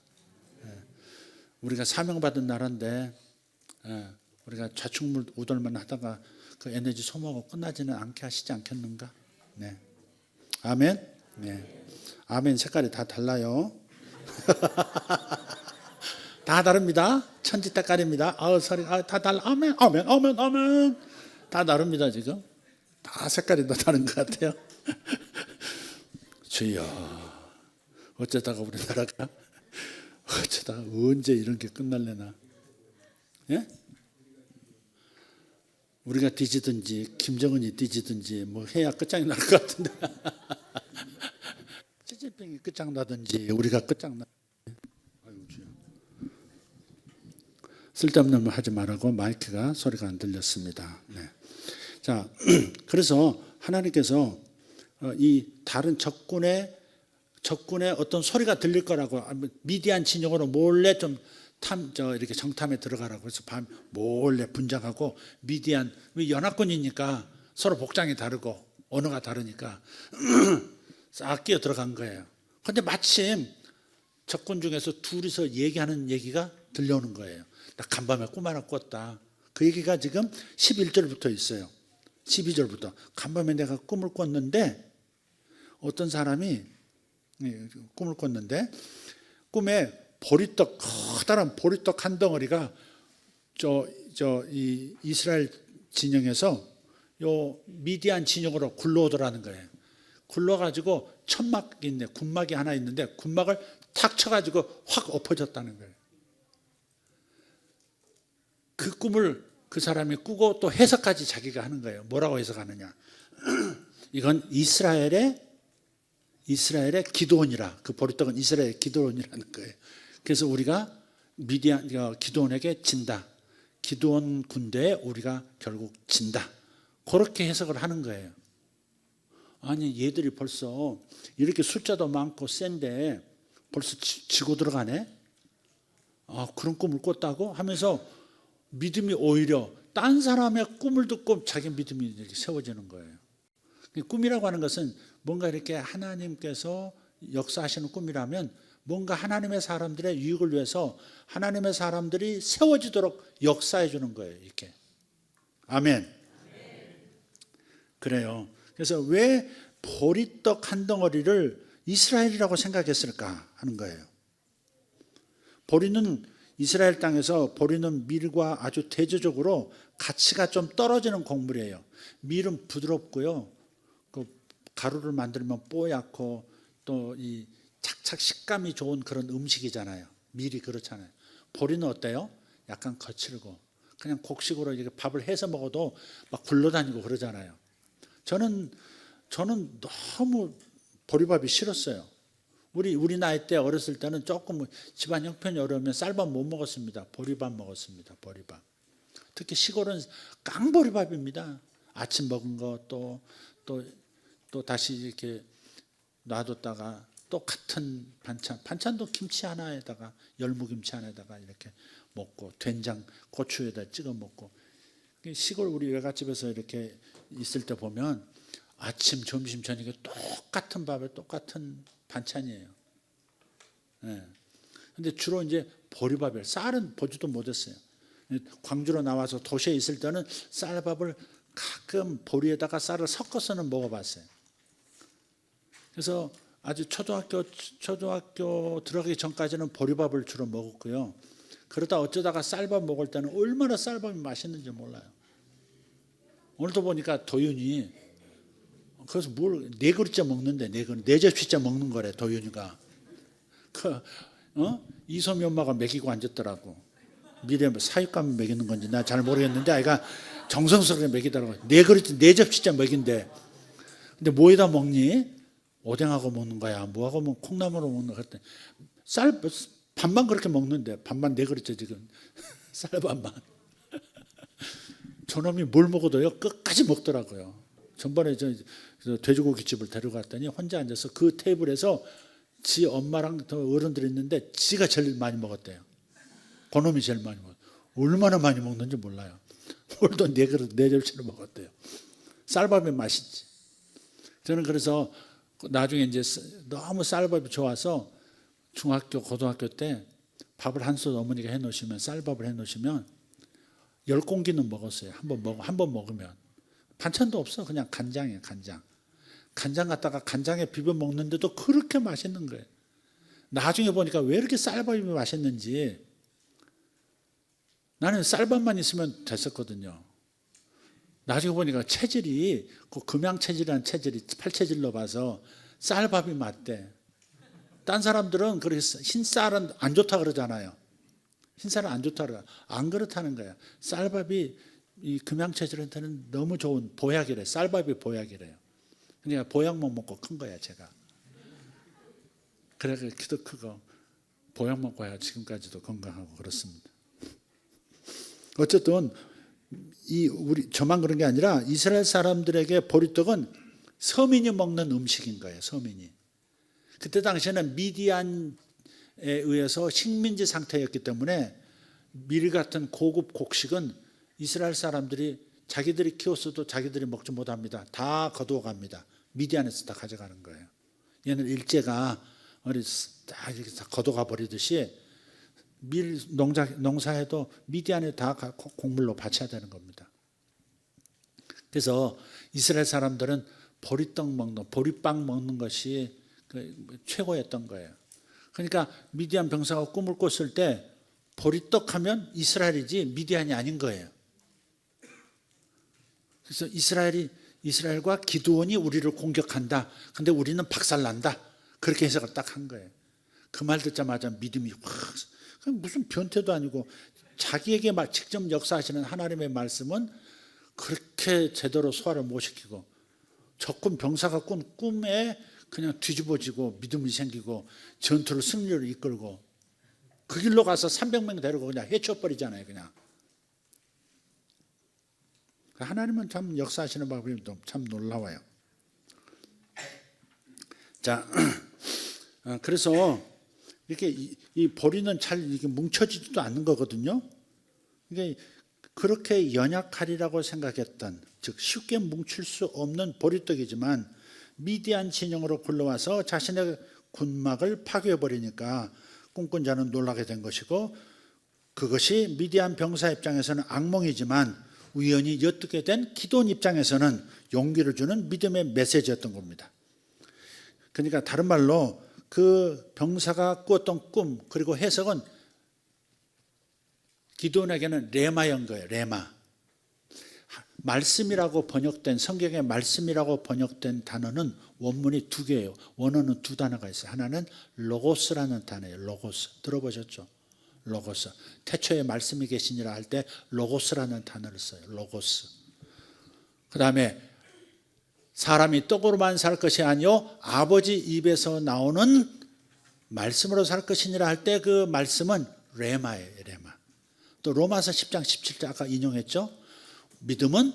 우리가 사명받은 나라인데 우리가 좌충우돌만 하다가 그 에너지 소모하고 끝나지는 않게 하시지 않겠는가? 네. 아멘. 네. 아멘 색깔이 다 달라요. 다 다릅니다. 천지 때깔입니다. 소리가 다 달라. 아멘, 아멘, 아멘, 아멘. 다 다릅니다 지금. 다 색깔이 다 다른 것 같아요. 주여, 어쩌다가 우리나라가 어쩌다가 언제 이런 게 끝날래나? 예? 우리가 뒤지든지 김정은이 뒤지든지 뭐 해야 끝장이 날 것 같은데. 시진핑이 끝장나든지 우리가 끝장나. 쓸데없는 말 하지 말라고 마이크가 소리가 안 들렸습니다. 네. 자, 그래서 하나님께서 이 다른 적군의 어떤 소리가 들릴 거라고 미디안 진영으로 몰래 좀 이렇게 정탐에 들어가라고 그래서 밤 몰래 분장하고 미디안 연합군이니까 서로 복장이 다르고 언어가 다르니까 싹 끼어 들어간 거예요. 그런데 마침 적군 중에서 둘이서 얘기하는 얘기가 들려오는 거예요. 나 간밤에 꿈 하나 꿨다. 그 얘기가 지금 11절부터 있어요. 12절부터 간밤에 내가 꿈을 꿨는데 어떤 사람이 꿈을 꿨는데 꿈에 보리떡 커다란 보리떡 한 덩어리가 이 이스라엘 진영에서 요 미디안 진영으로 굴러오더라는 거예요. 굴러가지고 천막이 있네. 군막이 하나 있는데 군막을 탁 쳐가지고 확 엎어졌다는 거예요. 그 꿈을 그 사람이 꾸고 또 해석까지 자기가 하는 거예요. 뭐라고 해석하느냐? 이건 이스라엘의 기드온이라. 그 보리떡은 이스라엘의 기드온이라는 거예요. 그래서 우리가 기드온에게 진다. 기드온 군대에 우리가 결국 진다. 그렇게 해석을 하는 거예요. 아니 얘들이 벌써 이렇게 숫자도 많고 센데 벌써 지고 들어가네. 그런 꿈을 꿨다고 하면서 믿음이 오히려 딴 사람의 꿈을 듣고 자기 믿음이 이렇게 세워지는 거예요. 꿈이라고 하는 것은 뭔가 이렇게 하나님께서 역사하시는 꿈이라면 뭔가 하나님의 사람들의 유익을 위해서 하나님의 사람들이 세워지도록 역사해 주는 거예요. 이렇게. 아멘. 그래요. 그래서 왜 보리떡 한 덩어리를 이스라엘이라고 생각했을까 하는 거예요. 보리는 이스라엘 땅에서 보리는 밀과 아주 대조적으로 가치가 좀 떨어지는 곡물이에요. 밀은 부드럽고요. 그 가루를 만들면 뽀얗고 또 이 착착 식감이 좋은 그런 음식이잖아요. 밀이 그렇잖아요. 보리는 어때요? 약간 거칠고 그냥 곡식으로 이렇게 밥을 해서 먹어도 막 굴러다니고 그러잖아요. 저는 너무 보리밥이 싫었어요. 우리 나이 때 어렸을 때는 조금 집안 형편이 어려우면 쌀밥 못 먹었습니다. 보리밥 먹었습니다. 보리밥. 특히 시골은 깡보리밥입니다. 아침 먹은 거 또 다시 이렇게 놔뒀다가 똑같은 반찬도 김치 하나에다가 열무김치 하나에다가 이렇게 먹고 된장 고추에다 찍어 먹고 시골 우리 외갓집에서 이렇게 있을 때 보면 아침 점심 저녁에 똑같은 밥에 똑같은 반찬이에요. 근데 주로 이제 보리밥이에요. 쌀은 보지도 못했어요. 광주로 나와서 도시에 있을 때는 쌀밥을 가끔 보리에다가 쌀을 섞어서는 먹어봤어요. 그래서 아주 초등학교 들어가기 전까지는 보리밥을 주로 먹었고요. 그러다 어쩌다가 쌀밥 먹을 때는 얼마나 쌀밥이 맛있는지 몰라요. 오늘도 보니까 도윤이 그래서 뭘 4그릇째 먹는데 4접시째 먹는 거래 도윤이가. 이소미 엄마가 먹이고 앉았더라고. 미래 사육감 먹이는 건지 나 잘 모르겠는데 아이가 정성스럽게 먹이더라고. 4접시째 먹인대. 근데 뭐에다 먹니? 오뎅하고 먹는 거야. 뭐하고 먹는 콩나물로 먹는 거야. 쌀 밥만 그렇게 먹는데 밥만 4그릇째 지금 쌀밥만. 저놈이 뭘 먹어도요 끝까지 먹더라고요. 전번에 저 돼지고기집을 데려갔더니 혼자 앉아서 그 테이블에서 지 엄마랑 더 어른들이 있는데 지가 제일 많이 먹었대요. 그놈이 제일 많이 먹었어요. 얼마나 많이 먹는지 몰라요. 오늘도 4접시를 먹었대요. 쌀밥이 맛있지. 저는 그래서 나중에 이제 너무 쌀밥이 좋아서 중학교 고등학교 때 밥을 한 솥 어머니가 해놓으시면 쌀밥을 해놓으시면 10공기는 먹었어요. 한 번 먹으면 반찬도 없어. 그냥 간장이에요. 간장 갖다가 간장에 비벼 먹는데도 그렇게 맛있는 거예요. 나중에 보니까 왜 이렇게 쌀밥이 맛있는지 나는 쌀밥만 있으면 됐었거든요. 나중에 보니까 체질이 그 금양체질이라는 체질이 팔체질로 봐서 쌀밥이 맞대. 딴 사람들은 그렇게 흰쌀은 안 좋다 그러잖아요. 흰쌀은 안 좋다 그러잖아요. 안 그렇다는 거예요. 쌀밥이 이 금양체질한테는 너무 좋은 보약이래. 쌀밥이 보약이래요. 그러니까 보약만 먹고 큰 거야 제가. 그래서 키도 크고 보약 먹고 야 지금까지도 건강하고 그렇습니다. 어쨌든 저만 그런 게 아니라 이스라엘 사람들에게 보리떡은 서민이 먹는 음식인 거예요. 서민이. 그때 당시에는 미디안에 의해서 식민지 상태였기 때문에 밀 같은 고급 곡식은 이스라엘 사람들이 자기들이 키웠어도 자기들이 먹지 못합니다. 다 거두어 갑니다. 미디안에서 다 가져가는 거예요. 얘는 일제가 다 이렇게 다 거둬가 버리듯이 밀 농사해도 미디안에 다 곡물로 바쳐야 되는 겁니다. 그래서 이스라엘 사람들은 보리빵 먹는 것이 최고였던 거예요. 그러니까 미디안 병사가 꿈을 꿨을 때 보리떡 하면 이스라엘이지 미디안이 아닌 거예요. 그래서 이스라엘과 기드온이 우리를 공격한다. 근데 우리는 박살난다. 그렇게 해석을 딱 한 거예요. 그 말 듣자마자 믿음이 확. 무슨 변태도 아니고 자기에게 직접 역사하시는 하나님의 말씀은 그렇게 제대로 소화를 못 시키고 적군 병사가 꾼 꿈에 그냥 뒤집어지고 믿음이 생기고 전투를 승리를 이끌고 그 길로 가서 300명 데리고 그냥 해쳐버리잖아요. 그냥. 하나님은 참 역사하시는 방법이 참 놀라워요. 자, 그래서 이렇게 이 보리는 잘 이렇게 뭉쳐지지도 않는 거거든요. 이게 그렇게 연약하리라고 생각했던, 즉 쉽게 뭉칠 수 없는 보리떡이지만 미디안 진영으로 굴러와서 자신의 군막을 파괴해버리니까 꿈꾼 자는 놀라게 된 것이고, 그것이 미디안 병사 입장에서는 악몽이지만 우연히 엿듣게 된 기드온 입장에서는 용기를 주는 믿음의 메시지였던 겁니다. 그러니까 다른 말로 그 병사가 꾸었던 꿈, 그리고 해석은 기드온에게는 레마인 거예요. 레마. 말씀이라고 번역된, 성경의 말씀이라고 번역된 단어는 원문이 두 개예요. 원어는 두 단어가 있어요. 하나는 로고스라는 단어예요. 로고스. 들어보셨죠? 로고스. 태초에 말씀이 계시니라 할 때 로고스라는 단어를 써요. 로고스. 그 다음에 사람이 떡으로만 살 것이 아니요 아버지 입에서 나오는 말씀으로 살 것이니라 할 때 그 말씀은 레마예요. 레마. 또 로마서 10장 17절 아까 인용했죠. 믿음은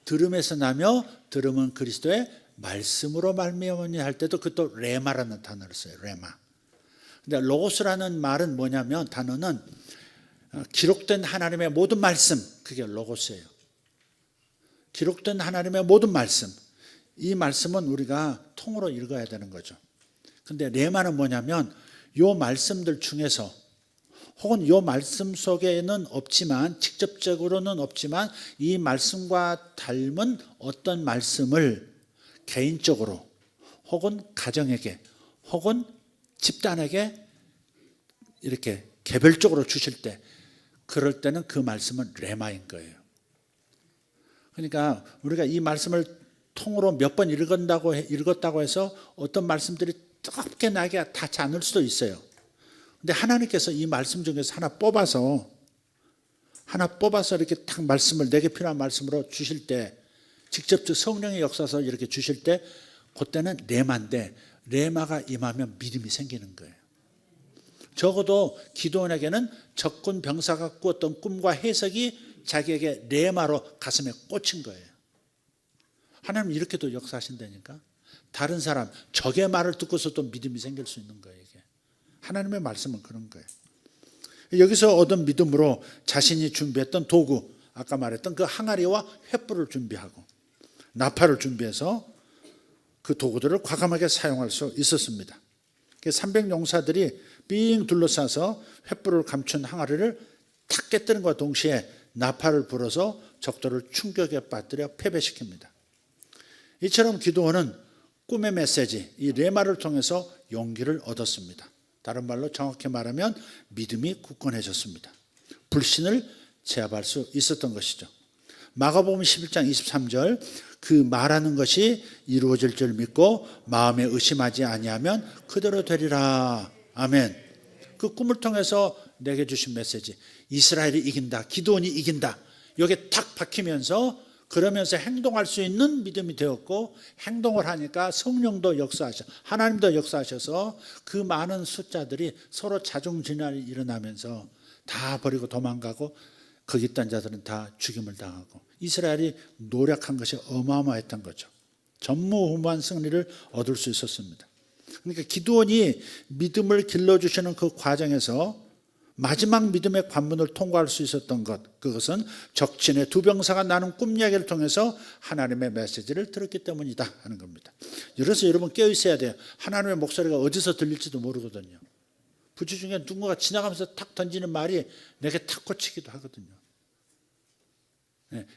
들음에서 나며 들음은 그리스도의 말씀으로 말미암으니 할 때도 그것도 레마라는 단어를 써요. 레마. 근데 로고스라는 말은 뭐냐면, 단어는 기록된 하나님의 모든 말씀, 그게 로고스예요. 기록된 하나님의 모든 말씀, 이 말씀은 우리가 통으로 읽어야 되는 거죠. 근데 레마는 뭐냐면 요 말씀들 중에서, 혹은 요 말씀 속에는 없지만, 직접적으로는 없지만 이 말씀과 닮은 어떤 말씀을 개인적으로 혹은 가정에게 혹은 집단에게 이렇게 개별적으로 주실 때, 그럴 때는 그 말씀은 레마인 거예요. 그러니까 우리가 이 말씀을 통으로 몇 번 읽었다고 해서 어떤 말씀들이 뜨겁게 나에게 닿지 않을 수도 있어요. 근데 하나님께서 이 말씀 중에서 하나 뽑아서 이렇게 딱 말씀을, 내게 필요한 말씀으로 주실 때, 직접 성령의 역사서 이렇게 주실 때, 그때는 레마인데, 레마가 임하면 믿음이 생기는 거예요. 적어도 기드온에게는 적군 병사가 꾸었던 꿈과 해석이 자기에게 레마로 가슴에 꽂힌 거예요. 하나님 이렇게도 역사하신다니까. 다른 사람, 적의 말을 듣고서도 믿음이 생길 수 있는 거예요. 이게 하나님의 말씀은 그런 거예요. 여기서 얻은 믿음으로 자신이 준비했던 도구, 아까 말했던 그 항아리와 횃불을 준비하고 나팔을 준비해서 그 도구들을 과감하게 사용할 수 있었습니다. 300용사들이 삥 둘러싸서 횃불을 감춘 항아리를 탁 깨뜨린과 동시에 나팔을 불어서 적들을 충격에 빠뜨려 패배시킵니다. 이처럼 기드온은 꿈의 메시지, 이 레마를 통해서 용기를 얻었습니다. 다른 말로 정확히 말하면 믿음이 굳건해졌습니다. 불신을 제압할 수 있었던 것이죠. 마가복음 11장 23절, 그 말하는 것이 이루어질 줄 믿고 마음에 의심하지 아니하면 그대로 되리라. 아멘. 그 꿈을 통해서 내게 주신 메시지, 이스라엘이 이긴다, 기드온이 이긴다, 여기에 탁 박히면서, 그러면서 행동할 수 있는 믿음이 되었고, 행동을 하니까 성령도 역사하셔, 하나님도 역사하셔서 그 많은 숫자들이 서로 자중진환이 일어나면서 다 버리고 도망가고, 거기 있던 자들은 다 죽임을 당하고, 이스라엘이 노력한 것이 어마어마했던 거죠. 전무후무한 승리를 얻을 수 있었습니다. 그러니까 기드온이 믿음을 길러주시는 그 과정에서 마지막 믿음의 관문을 통과할 수 있었던 것, 그것은 적진의 두 병사가 나눈 꿈 이야기를 통해서 하나님의 메시지를 들었기 때문이다 하는 겁니다. 그래서 여러분 깨어 있어야 돼요. 하나님의 목소리가 어디서 들릴지도 모르거든요. 부지 중에 누군가가 지나가면서 탁 던지는 말이 내게 탁 꽂히기도 하거든요.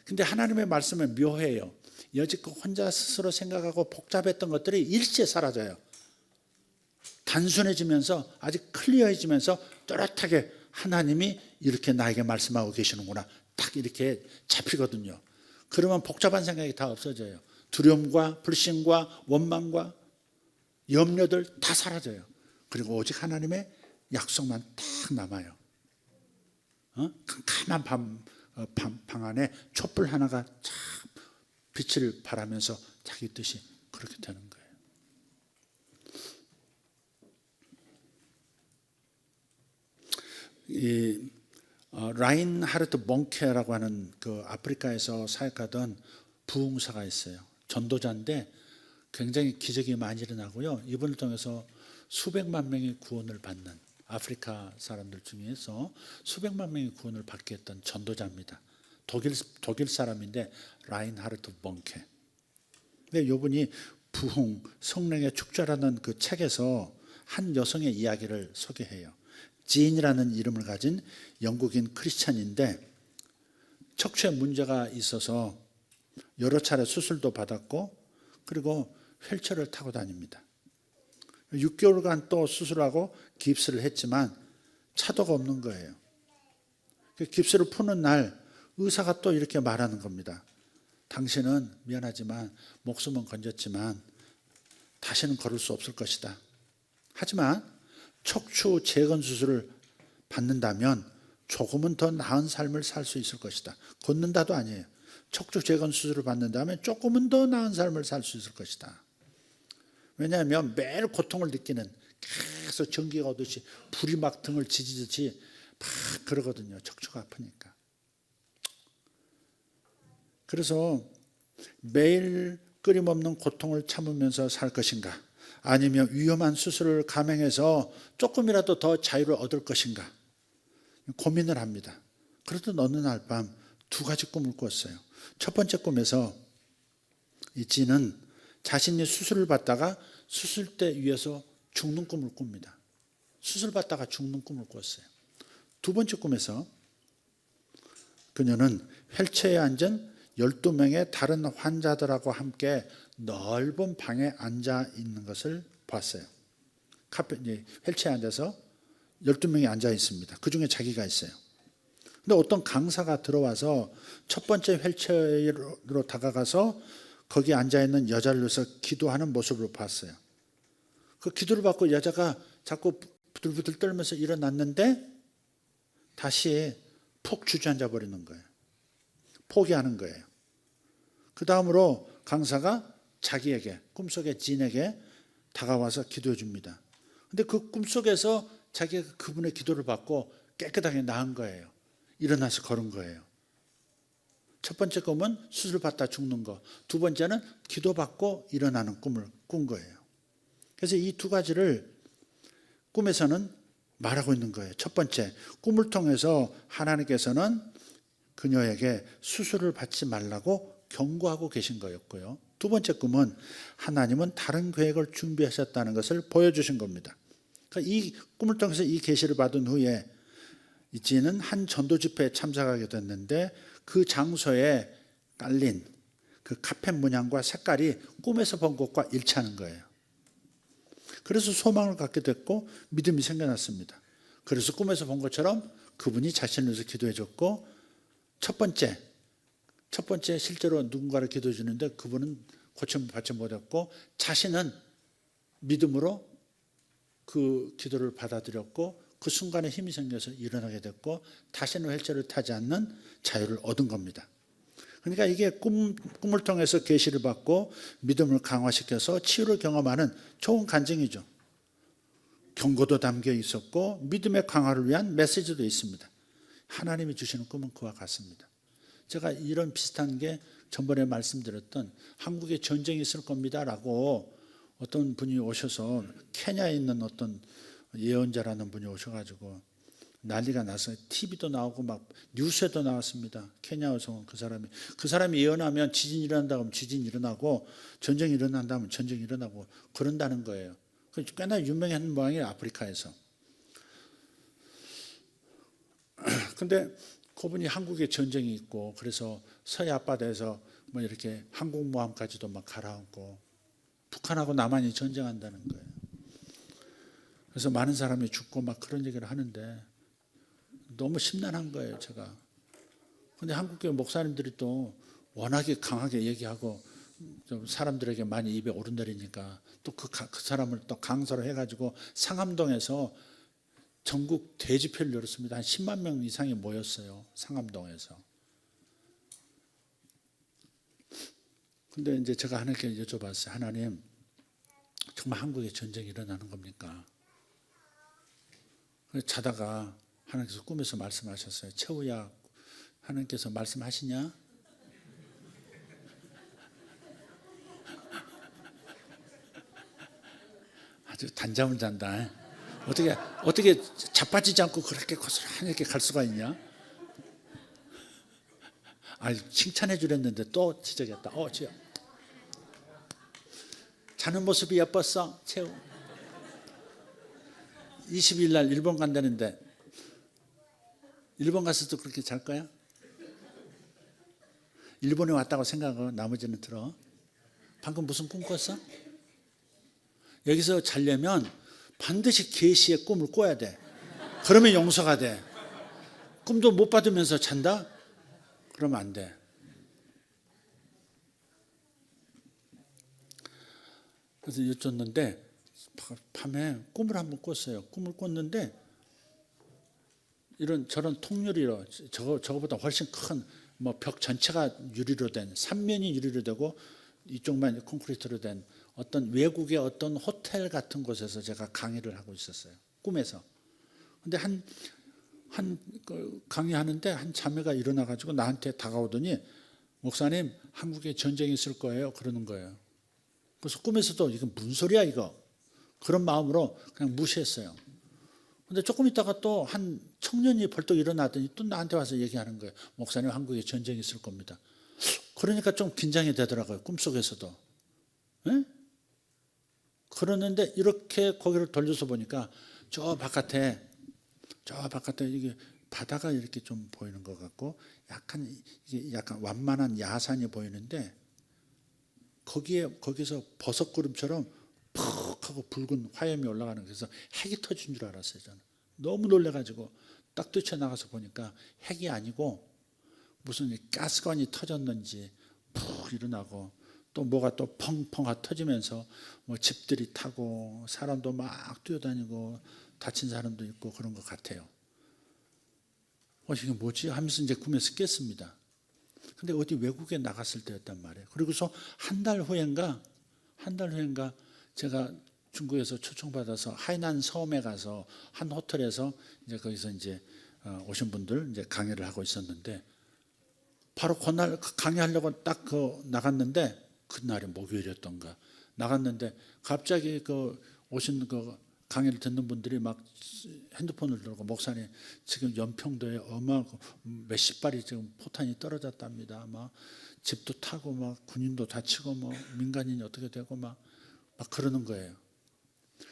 근데 하나님의 말씀은 묘해요. 여지껏 혼자 스스로 생각하고 복잡했던 것들이 일시에 사라져요. 단순해지면서, 아직 클리어해지면서 또렷하게 하나님이 이렇게 나에게 말씀하고 계시는구나, 딱 이렇게 잡히거든요. 그러면 복잡한 생각이 다 없어져요. 두려움과 불신과 원망과 염려들 다 사라져요. 그리고 오직 하나님의 약속만 딱 남아요. 캄캄한 방 안에 촛불 하나가 참 빛을 발하면서 자기 뜻이 그렇게 되는 거예요. 이 라인하르트 몽케라고 하는 그 아프리카에서 사역하던 부흥사가 있어요. 전도자인데 굉장히 기적이 많이 일어나고요. 이분을 통해서 수백만 명이 구원을 받는, 아프리카 사람들 중에서 수백만 명이 구원을 받게 했던 전도자입니다. 독일 사람인데 라인하르트 본케. 근데 이분이 부흥 성령의 축제라는 그 책에서 한 여성의 이야기를 소개해요. 진이라는 이름을 가진 영국인 크리스찬인데 척추에 문제가 있어서 여러 차례 수술도 받았고 그리고 휠체어를 타고 다닙니다. 6개월간 또 수술하고 깁스를 했지만 차도가 없는 거예요. 그 깁스를 푸는 날 의사가 또 이렇게 말하는 겁니다. 당신은 미안하지만 목숨은 건졌지만 다시는 걸을 수 없을 것이다. 하지만 척추 재건 수술을 받는다면 조금은 더 나은 삶을 살 수 있을 것이다. 걷는다도 아니에요. 척추 재건 수술을 받는다면 조금은 더 나은 삶을 살 수 있을 것이다. 왜냐하면 매일 고통을 느끼는 계속 전기가 오듯이 불이 막 등을 지지듯이 막 그러거든요. 척추가 아프니까. 그래서 매일 끊임없는 고통을 참으면서 살 것인가 아니면 위험한 수술을 감행해서 조금이라도 더 자유를 얻을 것인가 고민을 합니다. 그러던 어느 날 밤 2가지 꿈을 꿨어요. 첫 번째 꿈에서 이 찌는 자신이 수술을 받다가 수술대 위에서 죽는 꿈을 꿉니다. 수술 받다가 죽는 꿈을 꿨어요. 두 번째 꿈에서 그녀는 휠체어에 앉은 12명의 다른 환자들하고 함께 넓은 방에 앉아 있는 것을 봤어요. 휠체어에 앉아서 12명이 앉아 있습니다. 그 중에 자기가 있어요. 근데 어떤 강사가 들어와서 첫 번째 휠체어로 다가가서 거기 앉아 있는 여자를 위해서 기도하는 모습을 봤어요. 그 기도를 받고 여자가 자꾸 부들부들 떨면서 일어났는데 다시 푹 주저앉아 버리는 거예요. 포기하는 거예요. 그 다음으로 강사가 자기에게 꿈속의 진에게 다가와서 기도해 줍니다. 근데 그 꿈속에서 자기가 그분의 기도를 받고 깨끗하게 나은 거예요. 일어나서 걸은 거예요. 첫 번째 꿈은 수술 받다 죽는 거, 두 번째는 기도받고 일어나는 꿈을 꾼 거예요. 그래서 이 2가지를 꿈에서는 말하고 있는 거예요. 첫 번째, 꿈을 통해서 하나님께서는 그녀에게 수술을 받지 말라고 경고하고 계신 거였고요. 두 번째 꿈은 하나님은 다른 계획을 준비하셨다는 것을 보여주신 겁니다. 그러니까 이 꿈을 통해서 이 계시를 받은 후에 이지는 한 전도 집회에 참석하게 됐는데 그 장소에 깔린 그 카펫 문양과 색깔이 꿈에서 본 것과 일치하는 거예요. 그래서 소망을 갖게 됐고 믿음이 생겨났습니다. 그래서 꿈에서 본 것처럼 그분이 자신을 위해서 기도해 줬고 첫 번째 실제로 누군가를 기도해 주는데 그분은 고침을 받지 못했고 자신은 믿음으로 그 기도를 받아들였고 그 순간에 힘이 생겨서 일어나게 됐고 다시는 휠체어를 타지 않는 자유를 얻은 겁니다. 그러니까 이게 꿈을 통해서 계시를 받고 믿음을 강화시켜서 치유를 경험하는 좋은 간증이죠. 경고도 담겨 있었고 믿음의 강화를 위한 메시지도 있습니다. 하나님이 주시는 꿈은 그와 같습니다. 제가 이런 비슷한 게 전번에 말씀드렸던 한국에 전쟁이 있을 겁니다라고 어떤 분이 오셔서 케냐에 있는 어떤 예언자라는 분이 오셔가지고 난리가 나서 TV도 나오고 막 뉴스에도 나왔습니다. 케냐에서 온 그 사람이 예언하면 지진이 일어난다 하면 지진이 일어나고 전쟁이 일어난다 하면 전쟁이 일어나고 그런다는 거예요. 꽤나 유명한 모양이에요. 아프리카에서. 근데 그분이 한국에 전쟁이 있고 그래서 서해 앞바다에서 뭐 이렇게 항공모함까지도 막 가라앉고 북한하고 남한이 전쟁한다는 거예요. 그래서 많은 사람이 죽고 막 그런 얘기를 하는데 너무 심란한 거예요, 제가. 근데 한국교회 목사님들이 또 워낙에 강하게 얘기하고 좀 사람들에게 많이 입에 오르내리니까 또 그 사람을 또 강서로 해가지고 상암동에서 전국 대집회를 열었습니다. 한 10만 명 이상이 모였어요, 상암동에서. 근데 이제 제가 하나님께 여쭤봤어요. 하나님, 정말 한국에 전쟁이 일어나는 겁니까? 자다가 하나님께서 꿈에서 말씀하셨어요. 최우야, 하나님께서 말씀하시냐? 아주 단잠을 잔다. 어떻게 자빠지지 않고 그렇게 고스란히 이렇게 갈 수가 있냐? 칭찬해 주랬는데 또 지적했다. 지효. 자는 모습이 예뻤어, 채우. 20일 날 일본 간다는데 일본 가서도 그렇게 잘 거야? 일본에 왔다고 생각하고 나머지는 들어. 방금 무슨 꿈 꿨어? 여기서 자려면 반드시 계시의 꿈을 꿔야 돼. 그러면 용서가 돼. 꿈도 못 받으면서 잔다? 그러면 안 돼. 그래서 여쭙는데 밤에 꿈을 한번 꿨어요. 꿈을 꿨는데 이런 저런 통유리로 저거보다 훨씬 큰 뭐 벽 전체가 유리로 된, 3면이 유리로 되고 이쪽만 콘크리트로 된 어떤 외국의 어떤 호텔 같은 곳에서 제가 강의를 하고 있었어요. 꿈에서. 근데 강의하는데 한 자매가 일어나 가지고 나한테 다가오더니 목사님, 한국에 전쟁이 있을 거예요. 그러는 거예요. 그래서 꿈에서도 이건 무슨 소리야 이거. 그런 마음으로 그냥 무시했어요. 근데 조금 있다가 또 한 청년이 벌떡 일어나더니 또 나한테 와서 얘기하는 거예요. 목사님, 한국에 전쟁이 있을 겁니다. 그러니까 좀 긴장이 되더라고요. 꿈속에서도. 에? 그러는데 이렇게 고개를 돌려서 보니까 저 바깥에 이게 바다가 이렇게 좀 보이는 것 같고 이게 약간 완만한 야산이 보이는데 거기서 버섯구름처럼 푹 하고 붉은 화염이 올라가는, 그래서 핵이 터진 줄 알았어요. 저는 너무 놀래가지고 딱 뛰쳐나가서 보니까 핵이 아니고 무슨 가스관이 터졌는지 푹 일어나고 또 뭐가 또 펑펑 터지면서 뭐 집들이 타고 사람도 막 뛰어다니고 다친 사람도 있고 그런 것 같아요. 이게 뭐지 하면서 이제 꿈에서 깼습니다. 근데 어디 외국에 나갔을 때였단 말이에요. 그리고서 한 달 후인가 제가 중국에서 초청받아서 하이난 섬에 가서 한 호텔에서 이제 거기서 이제 오신 분들 이제 강의를 하고 있었는데 바로 그날 강의하려고 딱 나갔는데 그날이 목요일이었던가 나갔는데 갑자기 오신 강의를 듣는 분들이 막 핸드폰을 들고 목사님 지금 연평도에 몇십 발이 지금 포탄이 떨어졌답니다. 막 집도 타고 막 군인도 다치고 뭐 민간인이 어떻게 되고 막 그러는 거예요.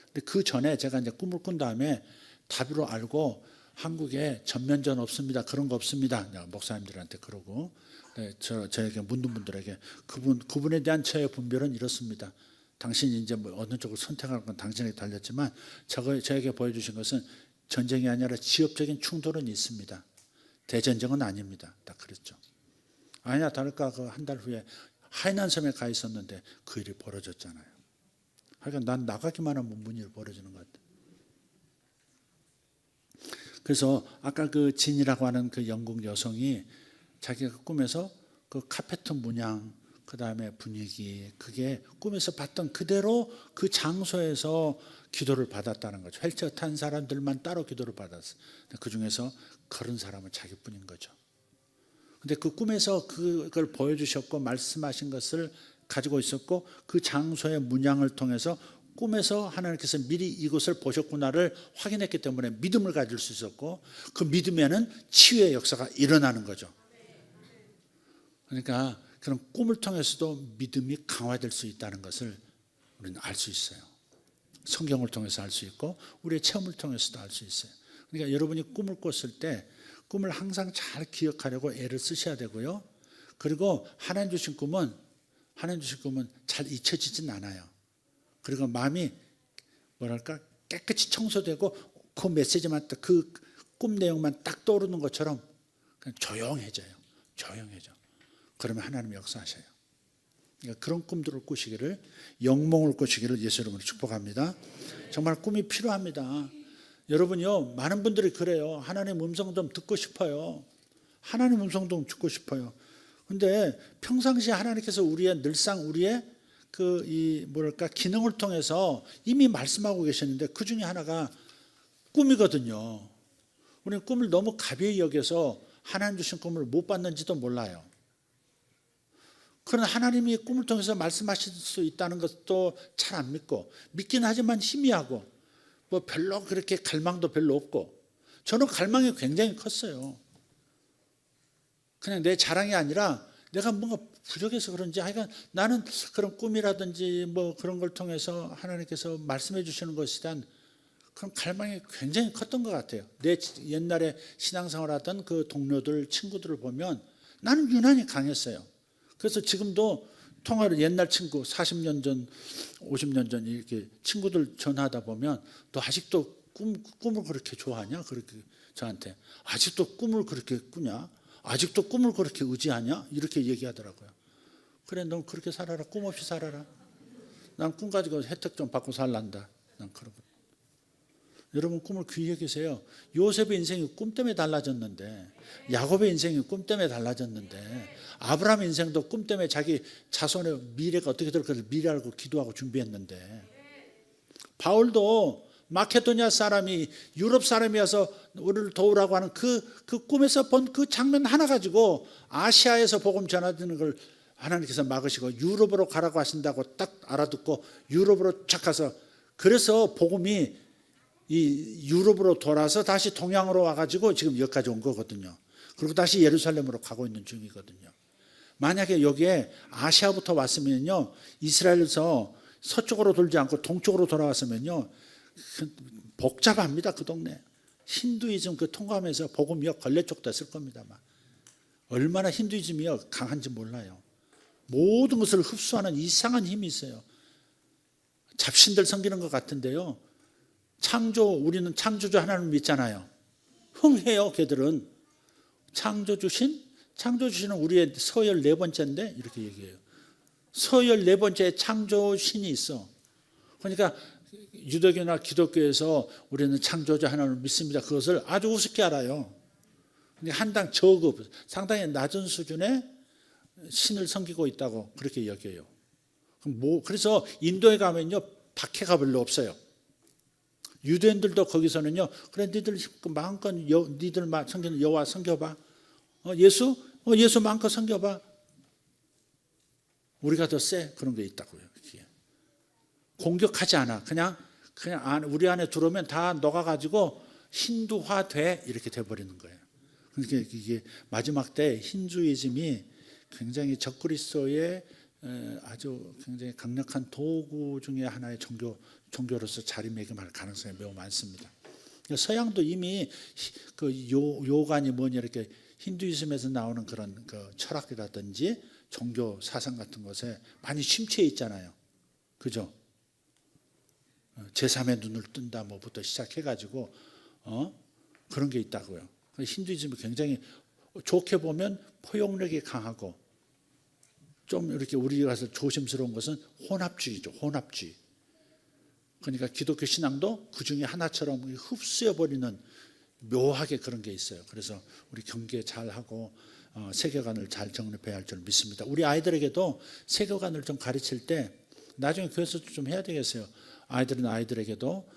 근데 그 전에 제가 이제 꿈을 꾼 다음에 답으로 알고 한국에 전면전 없습니다. 그런 거 없습니다. 목사님들한테 그러고 저에게 묻는 분들에게 그분에 대한 저의 분별은 이렇습니다. 당신이 이제 뭐 어느 쪽을 선택할 건 당신에게 달렸지만 저에게 보여주신 것은 전쟁이 아니라 지역적인 충돌은 있습니다. 대전쟁은 아닙니다. 딱 그랬죠. 아니야 다를까 한 달 후에 하이난섬에 가 있었는데 그 일이 벌어졌잖아요. 그러니까 난 나가기만 하면 무슨 일이 벌어지는 것 같아요. 그래서 아까 진이라고 하는 그 영국 여성이 자기가 꿈에서 그 카페트 문양 그 다음에 분위기 그게 꿈에서 봤던 그대로 그 장소에서 기도를 받았다는 거죠. 휠체어 탄 사람들만 따로 기도를 받았어요. 그 중에서 그런 사람은 자기뿐인 거죠. 근데 그 꿈에서 그걸 보여주셨고 말씀하신 것을 가지고 있었고 그 장소의 문양을 통해서 꿈에서 하나님께서 미리 이것을 보셨구나를 확인했기 때문에 믿음을 가질 수 있었고 그 믿음에는 치유의 역사가 일어나는 거죠. 그러니까 그런 꿈을 통해서도 믿음이 강화될 수 있다는 것을 우리는 알 수 있어요. 성경을 통해서 알 수 있고 우리의 체험을 통해서도 알 수 있어요. 그러니까 여러분이 꿈을 꿨을 때 꿈을 항상 잘 기억하려고 애를 쓰셔야 되고요. 그리고 하나님 주신 꿈은 잘 잊혀지진 않아요. 그리고 마음이 깨끗이 청소되고 그 메시지만 그 꿈 내용만 딱 떠오르는 것처럼 그냥 조용해져요. 그러면 하나님 역사하셔요. 그러니까 그런 꿈들을 꾸시기를, 영몽을 꾸시기를 예수 이름으로 축복합니다. 정말 꿈이 필요합니다. 여러분요, 많은 분들이 그래요. 하나님 음성 좀 듣고 싶어요. 하나님 음성 좀 듣고 싶어요. 근데 평상시에 하나님께서 늘상 우리의 기능을 통해서 이미 말씀하고 계셨는데 그 중에 하나가 꿈이거든요. 우리는 꿈을 너무 가벼이 여겨서 하나님 주신 꿈을 못 받는지도 몰라요. 그러나 하나님이 꿈을 통해서 말씀하실 수 있다는 것도 잘 안 믿긴 하지만 희미하고 뭐 별로 그렇게 갈망도 별로 없고 저는 갈망이 굉장히 컸어요. 그냥 내 자랑이 아니라 내가 뭔가 부족해서 그런지 하여간 나는 그런 꿈이라든지 뭐 그런 걸 통해서 하나님께서 말씀해 주시는 것에 대한 그런 갈망이 굉장히 컸던 것 같아요. 내 옛날에 신앙생활 하던 그 동료들, 친구들을 보면 나는 유난히 강했어요. 그래서 지금도 통화를 옛날 친구 40년 전, 50년 전 이렇게 친구들 전화하다 보면 너 아직도 꿈을 그렇게 좋아하냐? 그렇게 저한테 아직도 꿈을 그렇게 꾸냐? 아직도 꿈을 그렇게 의지하냐? 이렇게 얘기하더라고요. 그래, 넌 그렇게 살아라. 꿈 없이 살아라. 난 꿈 가지고 혜택 좀 받고 살란다. 난 그러고. 여러분 꿈을 귀히 여기세요. 요셉의 인생이 꿈 때문에 달라졌는데, 야곱의 인생이 꿈 때문에 달라졌는데, 아브라함의 인생도 꿈 때문에 자기 자손의 미래가 어떻게 될 것을 미리 알고 기도하고 준비했는데, 바울도 마케도니아 사람이 유럽 사람이어서 우리를 도우라고 하는 그 꿈에서 본 그 장면 하나 가지고 아시아에서 복음 전하는 걸 하나님께서 막으시고 유럽으로 가라고 하신다고 딱 알아듣고 유럽으로 착 가서, 그래서 복음이 이 유럽으로 돌아서 다시 동양으로 와가지고 지금 여기까지 온 거거든요. 그리고 다시 예루살렘으로 가고 있는 중이거든요. 만약에 여기에 아시아부터 왔으면요, 이스라엘에서 서쪽으로 돌지 않고 동쪽으로 돌아왔으면요, 복잡합니다. 그 동네 힌두이즘 그 통감에서 복음이 걸레쪽 됐을 겁니다. 얼마나 힌두이즘이 강한지 몰라요. 모든 것을 흡수하는 이상한 힘이 있어요. 잡신들 섬기는 것 같은데요, 우리는 창조주 하나님을 믿잖아요. 흥해요. 걔들은 창조주신은 우리의 서열 네 번째인데 이렇게 얘기해요. 서열 네 번째에 창조신이 있어. 그러니까 유대교나 기독교에서 우리는 창조주 하나님을 믿습니다. 그것을 아주 우습게 알아요. 한당 저급, 상당히 낮은 수준의 신을 섬기고 있다고 그렇게 여겨요. 그래서 인도에 가면요, 박해가 별로 없어요. 유대인들도 거기서는요, 그래 니들 마음껏 니들 섬기는 여호와 섬겨봐. 예수 마음껏 섬겨봐. 우리가 더 세. 그런 게 있다고요. 공격하지 않아. 그냥 우리 안에 들어오면 다 녹아가지고 힌두화 돼. 이렇게 돼버리는 거예요. 그러니까 이게 마지막 때 힌두이즘이 굉장히 적그리스도의 아주 굉장히 강력한 도구 중에 하나의 종교로서 자리매김할 가능성이 매우 많습니다. 서양도 이미 그 요간이 뭐냐 이렇게 힌두이즘에서 나오는 그런 그 철학이라든지 종교 사상 같은 것에 많이 심취해 있잖아요. 그죠? 제3의 눈을 뜬다 뭐부터 시작해가지고 그런 게 있다고요. 힌두이즘이 굉장히 좋게 보면 포용력이 강하고 좀 이렇게 우리가 가서 조심스러운 것은 혼합주의죠. 혼합주의. 그러니까 기독교 신앙도 그 중에 하나처럼 흡수해버리는 묘하게 그런 게 있어요. 그래서 우리 경계 잘하고 세계관을 잘 정립해야 할 줄 믿습니다. 우리 아이들에게도 세계관을 좀 가르칠 때 나중에 교회에서 좀 해야 되겠어요. 아이들에게도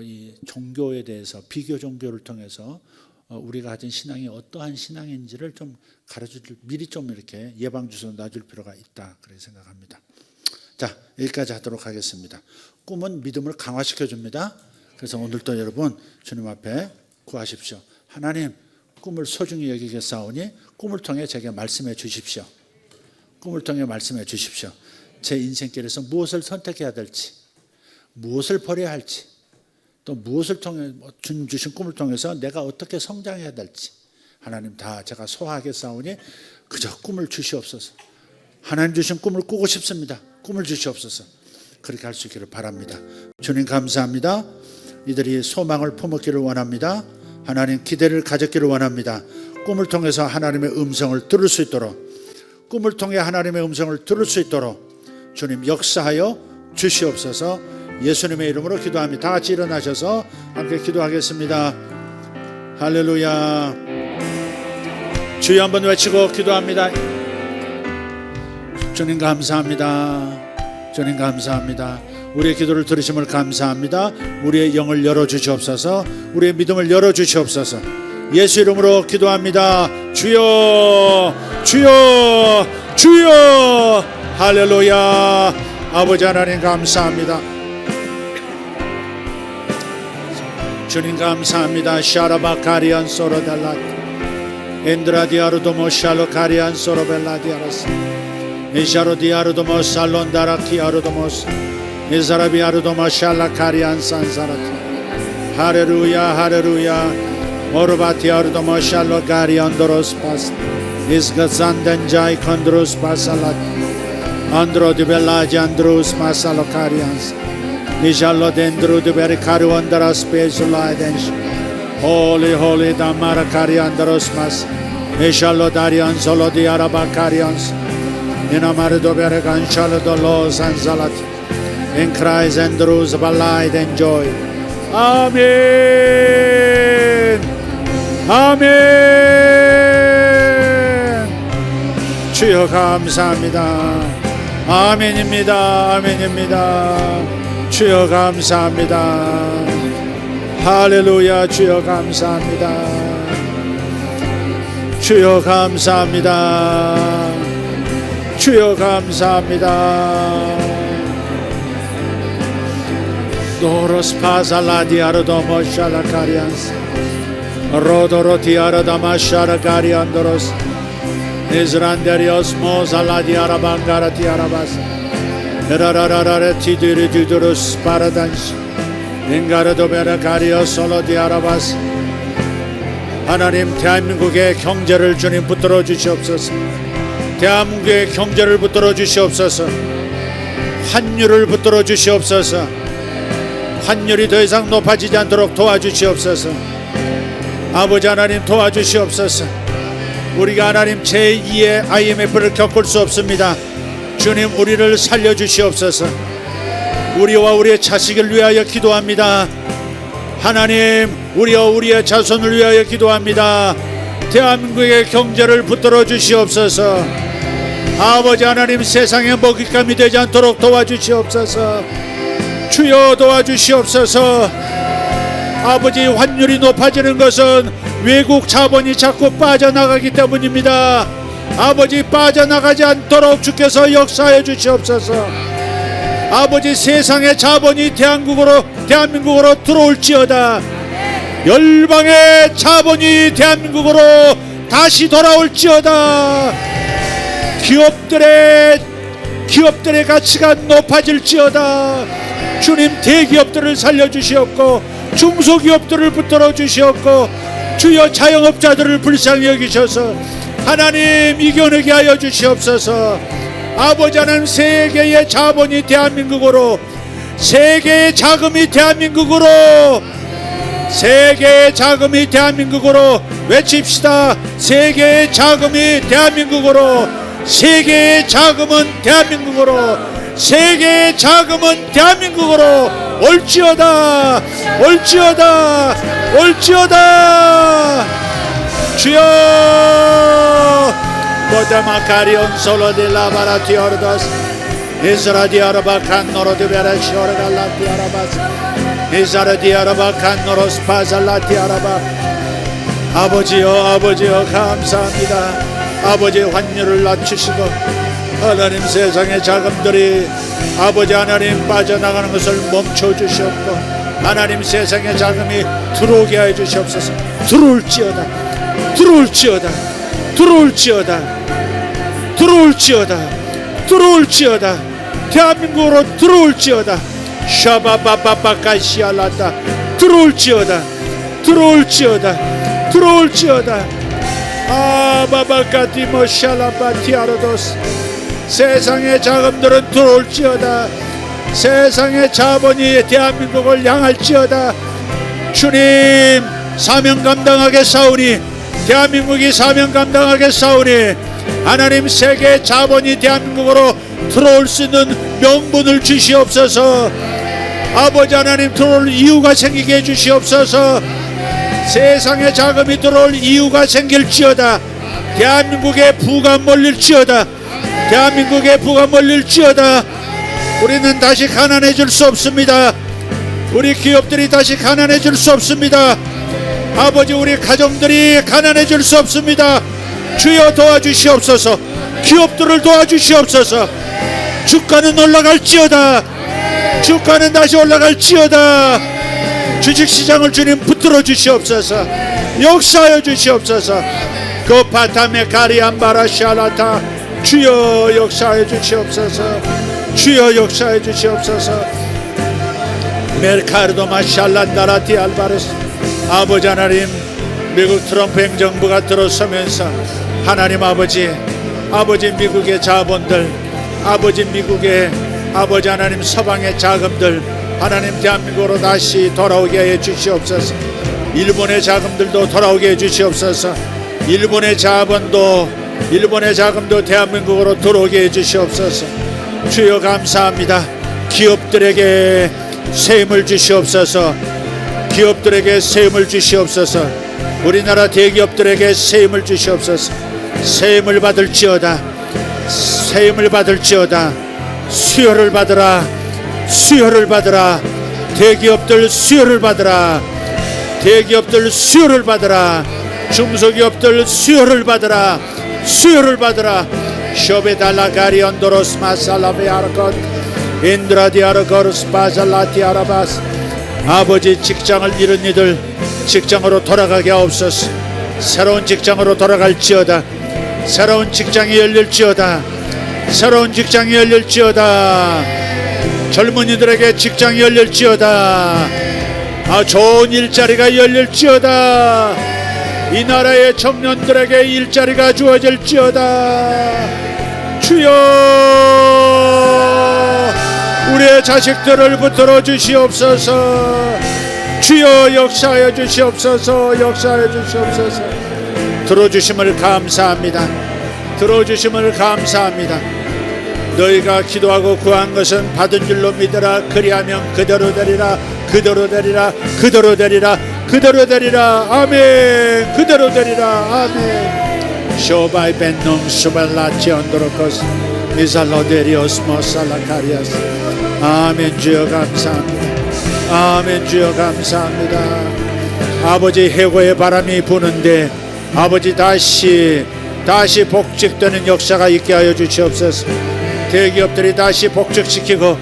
이 종교에 대해서 비교 종교를 통해서 우리가 가진 신앙이 어떠한 신앙인지를 좀 가르쳐줄, 미리 좀 이렇게 예방주소 놔줄 필요가 있다 그렇게 생각합니다. 자, 여기까지 하도록 하겠습니다. 꿈은 믿음을 강화시켜 줍니다. 그래서 오늘도 여러분 주님 앞에 구하십시오. 하나님, 꿈을 소중히 여기겠사오니 꿈을 통해 제게 말씀해 주십시오. 꿈을 통해 말씀해 주십시오. 제 인생길에서 무엇을 선택해야 될지, 무엇을 버려야 할지, 또 무엇을 통해 주님 주신 꿈을 통해서 내가 어떻게 성장해야 될지 하나님 다 제가 소화하겠사오니 그저 꿈을 주시옵소서. 하나님 주신 꿈을 꾸고 싶습니다. 꿈을 주시옵소서. 그렇게 할 수 있기를 바랍니다. 주님 감사합니다. 이들이 소망을 품었기를 원합니다. 하나님 기대를 가졌기를 원합니다. 꿈을 통해서 하나님의 음성을 들을 수 있도록, 꿈을 통해 하나님의 음성을 들을 수 있도록 주님 역사하여 주시옵소서. 예수님의 이름으로 기도합니다. 다 같이 일어나셔서 함께 기도하겠습니다. 할렐루야. 주여 한번 외치고 기도합니다. 주님 감사합니다. 주님 감사합니다. 우리의 기도를 들으심을 감사합니다. 우리의 영을 열어주시옵소서. 우리의 믿음을 열어주시옵소서. 예수 이름으로 기도합니다. 주여, 주여, 주여. 할렐루야. 아버지 하나님 감사합니다. 주님 감사합니다. 샤라바카리안 소라달라. 엔드라디아르도모 샬로카리안 소로벨라디아라스 이샤로디아르도모 살론다라키아르도모스 이사라비아르도모 샬라카리안 산사라티 할렐루야 할렐루야 오르바티아르도모 샬로카리안도로스 파스 이스가산덴자이 컨드로스 파살라티 안드로디벨라지 안드로스 마살로카리안스 니샬로덴드루드베리카르원다라스 페이술라이덴시 Holy, holy, damara cariandaros mas, eshallo darian solo di araba carians, in amarido beregan shallo los anzalat, in cries and ruse ballad and joy. Amen. Amen. 주여 감사합니다. 아멘입니다. 아멘입니다. 주여 감사합니다. 할렐루야. 주여 감사합니다. 주여 감사합니다. 주여 감사합니다. 도로스 파살라디아르도모 샬라카리안스 로도로티아르다마 샤라카리안도로스 이즈란데리오스 모살라디아라방가라티아라바스 에라라라라티디리디도로스 파라단시 인가르도베라가리오 솔로디아라바스 하나님 대한민국의 경제를 주님 붙들어 주시옵소서. 대한민국의 경제를 붙들어 주시옵소서. 환율을 붙들어 주시옵소서. 환율이 더 이상 높아지지 않도록 도와주시옵소서. 아버지 하나님 도와주시옵소서. 우리가 하나님 제2의 IMF를 겪을 수 없습니다. 주님 우리를 살려주시옵소서. 우리와 우리의 자식을 위하여 기도합니다. 하나님 우리와 우리의 자손을 위하여 기도합니다. 대한민국의 경제를 붙들어 주시옵소서. 아버지 하나님 세상에 먹잇감이 되지 않도록 도와주시옵소서. 주여 도와주시옵소서. 아버지 환율이 높아지는 것은 외국 자본이 자꾸 빠져나가기 때문입니다. 아버지 빠져나가지 않도록 주께서 역사해 주시옵소서. 아버지 세상의 자본이 대한민국으로 들어올지어다. 열방의 자본이 대한민국으로 다시 돌아올지어다. 기업들의 가치가 높아질지어다. 주님 대기업들을 살려주시옵고 중소기업들을 붙들어 주시옵고 주여 자영업자들을 불쌍히 여기셔서 하나님 이겨내게 하여 주시옵소서. 아버지 하나님 세계의 자본이 대한민국으로 세계의 자금이 대한민국으로 세계의 자금이 대한민국으로 외칩시다. 세계의 자금이 대한민국으로 세계의 자금은 대한민국으로 세계의 자금은 대한민국으로 올지어다 올지어다 올지어다. 주여 Podamacaryon solo de la baratiordos Isradiarabakan noro de berashorgalati arabas Isradiarabakan noros pazalati araba. 아버지여 감사합니다. 아버지 환율을 낮추시고 하나님 세상의 자금들이 아버지 하나님 빠져나가는 것을 멈춰 주시옵고 하나님 세상의 자금이 들어오게 해 주시옵소서. 들어올지어다 들어올지어다 들어올지어다 들어올지어다 들어올지어다 대한민국으로 들어올지어다 샤바바바바카시알라다 들어올지어다 들어올지어다 들어올지어다 아바바카티모샬라바티아로도스. 세상의 자금들은 들어올지어다. 세상의 자본이 대한민국을 향할지어다. 주님 사명 감당하게 싸우니 대한민국이 사명 감당하게 싸우니 하나님 세계 자본이 대한민국으로 들어올 수 있는 명분을 주시옵소서. 아버지 하나님 들어올 이유가 생기게 해주시옵소서. 세상에 자금이 들어올 이유가 생길지어다. 대한민국의 부가 몰릴지어다. 대한민국의 부가 몰릴지어다. 우리는 다시 가난해질 수 없습니다. 우리 기업들이 다시 가난해질 수 없습니다. 아버지 우리 가정들이 가난해질 수 없습니다. 주여 도와주시옵소서. 기업들을 도와주시옵소서. 주가는 올라갈지어다. 주가는 다시 올라갈지어다. 주식시장을 주님 붙들어 주시옵소서. 역사하여 주시옵소서. 고파타메 카리안바라 샬라타 주여 역사해 주시옵소서. 주여 역사해 주시옵소서. 멜카르도마 샬란다라티 알바레스 아버지 하나님, 미국 트럼프 행정부가 들어서면서 하나님 아버지 미국의 자본들, 아버지 미국의 아버지 하나님 서방의 자금들 하나님 대한민국으로 다시 돌아오게 해 주시옵소서. 일본의 자금들도 돌아오게 해 주시옵소서. 일본의 자금도 대한민국으로 들어오게 해 주시옵소서. 주여 감사합니다. 기업들에게 세임을 주시옵소서. 기업들에게 세임을 주시옵소서. 우리나라 대기업들에게 세임을 주시옵소서. 세임을 받을지어다. 세임을 받을지어다. 수혈을 받으라. 수혈을 받으라. 대기업들 수혈을 받으라. 대기업들 수혈을 받으라. 중소기업들 수혈을 받으라. 수혈을 받으라. 쇼베달라가리 언도로스 마살라베아르것 인드라디아르거르스 바잘라티아라바스 아버지 직장을 잃은 이들 직장으로 돌아가게 하옵소서. 새로운 직장으로 돌아갈지어다. 새로운 직장이 열릴지어다. 새로운 직장이 열릴지어다. 젊은이들에게 직장이 열릴지어다. 좋은 일자리가 열릴지어다. 이 나라의 청년들에게 일자리가 주어질지어다. 주여 우리의 자식들을 붙들어 주시옵소서. 주여 역사하여 주시옵소서. 역사하여 주시옵소서. 들어주심을 감사합니다. 들어주심을 감사합니다. 너희가 기도하고 구한 것은 받은 줄로 믿으라. 그리하면 그대로 되리라. 그대로 되리라. 그대로 되리라. 그대로 되리라. 아멘. 그대로 되리라. 아멘. 쇼바이 벤농 수발라치 언도로코스 미살로데리오스 모살라카리아스. 아멘. 주여 감사합니다. 아멘. 주여 감사합니다. 아버지 해고의 바람이 부는데 아버지 다시 복직되는 역사가 있게 하여 주시옵소서. 대기업들이 다시 복직시키고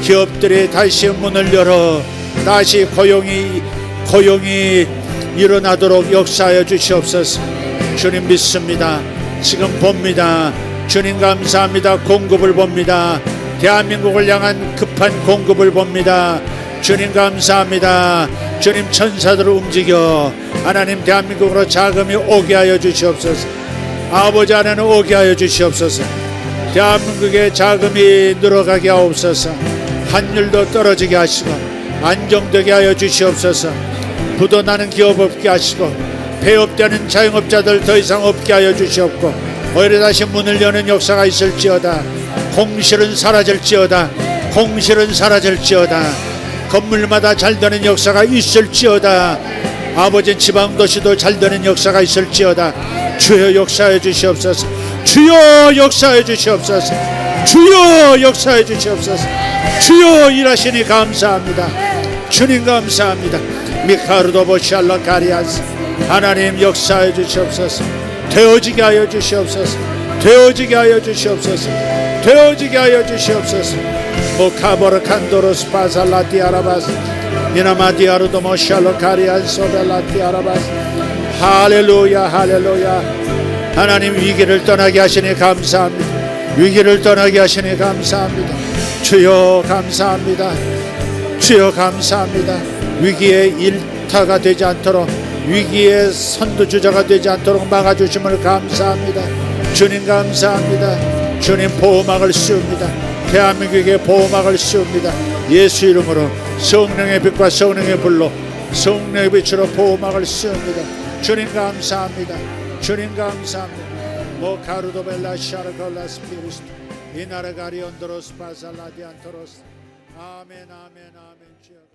기업들이 다시 문을 열어 다시 고용이 일어나도록 역사하여 주시옵소서. 주님 믿습니다. 지금 봅니다. 주님 감사합니다. 공급을 봅니다. 대한민국을 향한 급한 공급을 봅니다. 주님 감사합니다. 주님 천사들을 움직여 하나님 대한민국으로 자금이 오게 하여 주시옵소서. 아버지 안에는 오게 하여 주시옵소서. 대한민국의 자금이 늘어가게 하옵소서. 환율도 떨어지게 하시고 안정되게 하여 주시옵소서. 부도나는 기업 없게 하시고 폐업되는 자영업자들 더 이상 없게 하여 주시옵고 오히려 다시 문을 여는 역사가 있을지어다. 공실은 사라질지어다. 공실은 사라질지어다. 건물마다 잘 되는 역사가 있을지어다. 아버지 지방도시도 잘 되는 역사가 있을지어다. 주여 역사해 주시옵소서. 주여 역사해 주시옵소서. 주여 역사해 주시옵소서. 주여 일하시니 감사합니다. 주님 감사합니다. 미카르도보 샬라카리아스 하나님 역사해 주시옵소서. 되어지게 하여 주시옵소서. 되어지게 하여 주시옵소서. 되어지게 하여 주시옵소서. 모카보르 칸도로스 바살라티 아라바스 니나마디아르도모 샬라카리아스 소벨라티 아라바스. 할렐루야 할렐루야. 하나님 위기를 떠나게 하시니 감사합니다. 위기를 떠나게 하시니 감사합니다. 주여 감사합니다. 주여 감사합니다. 위기의 일타가 되지 않도록 위기의 선두주자가 되지 않도록 막아주심을 감사합니다. 주님 감사합니다. 주님 보호막을 씌웁니다. 대한민국에 보호막을 씌웁니다. 예수 이름으로 성령의 빛과 성령의 불로 성령의 빛으로 보호막을 씌웁니다. 주님 감사합니다. 주님 감사합니다. 모카르도벨라 샤르콜라 스피리스토 이나라가리 온도로스 바살라디안토로스 아멘 아멘 아멘.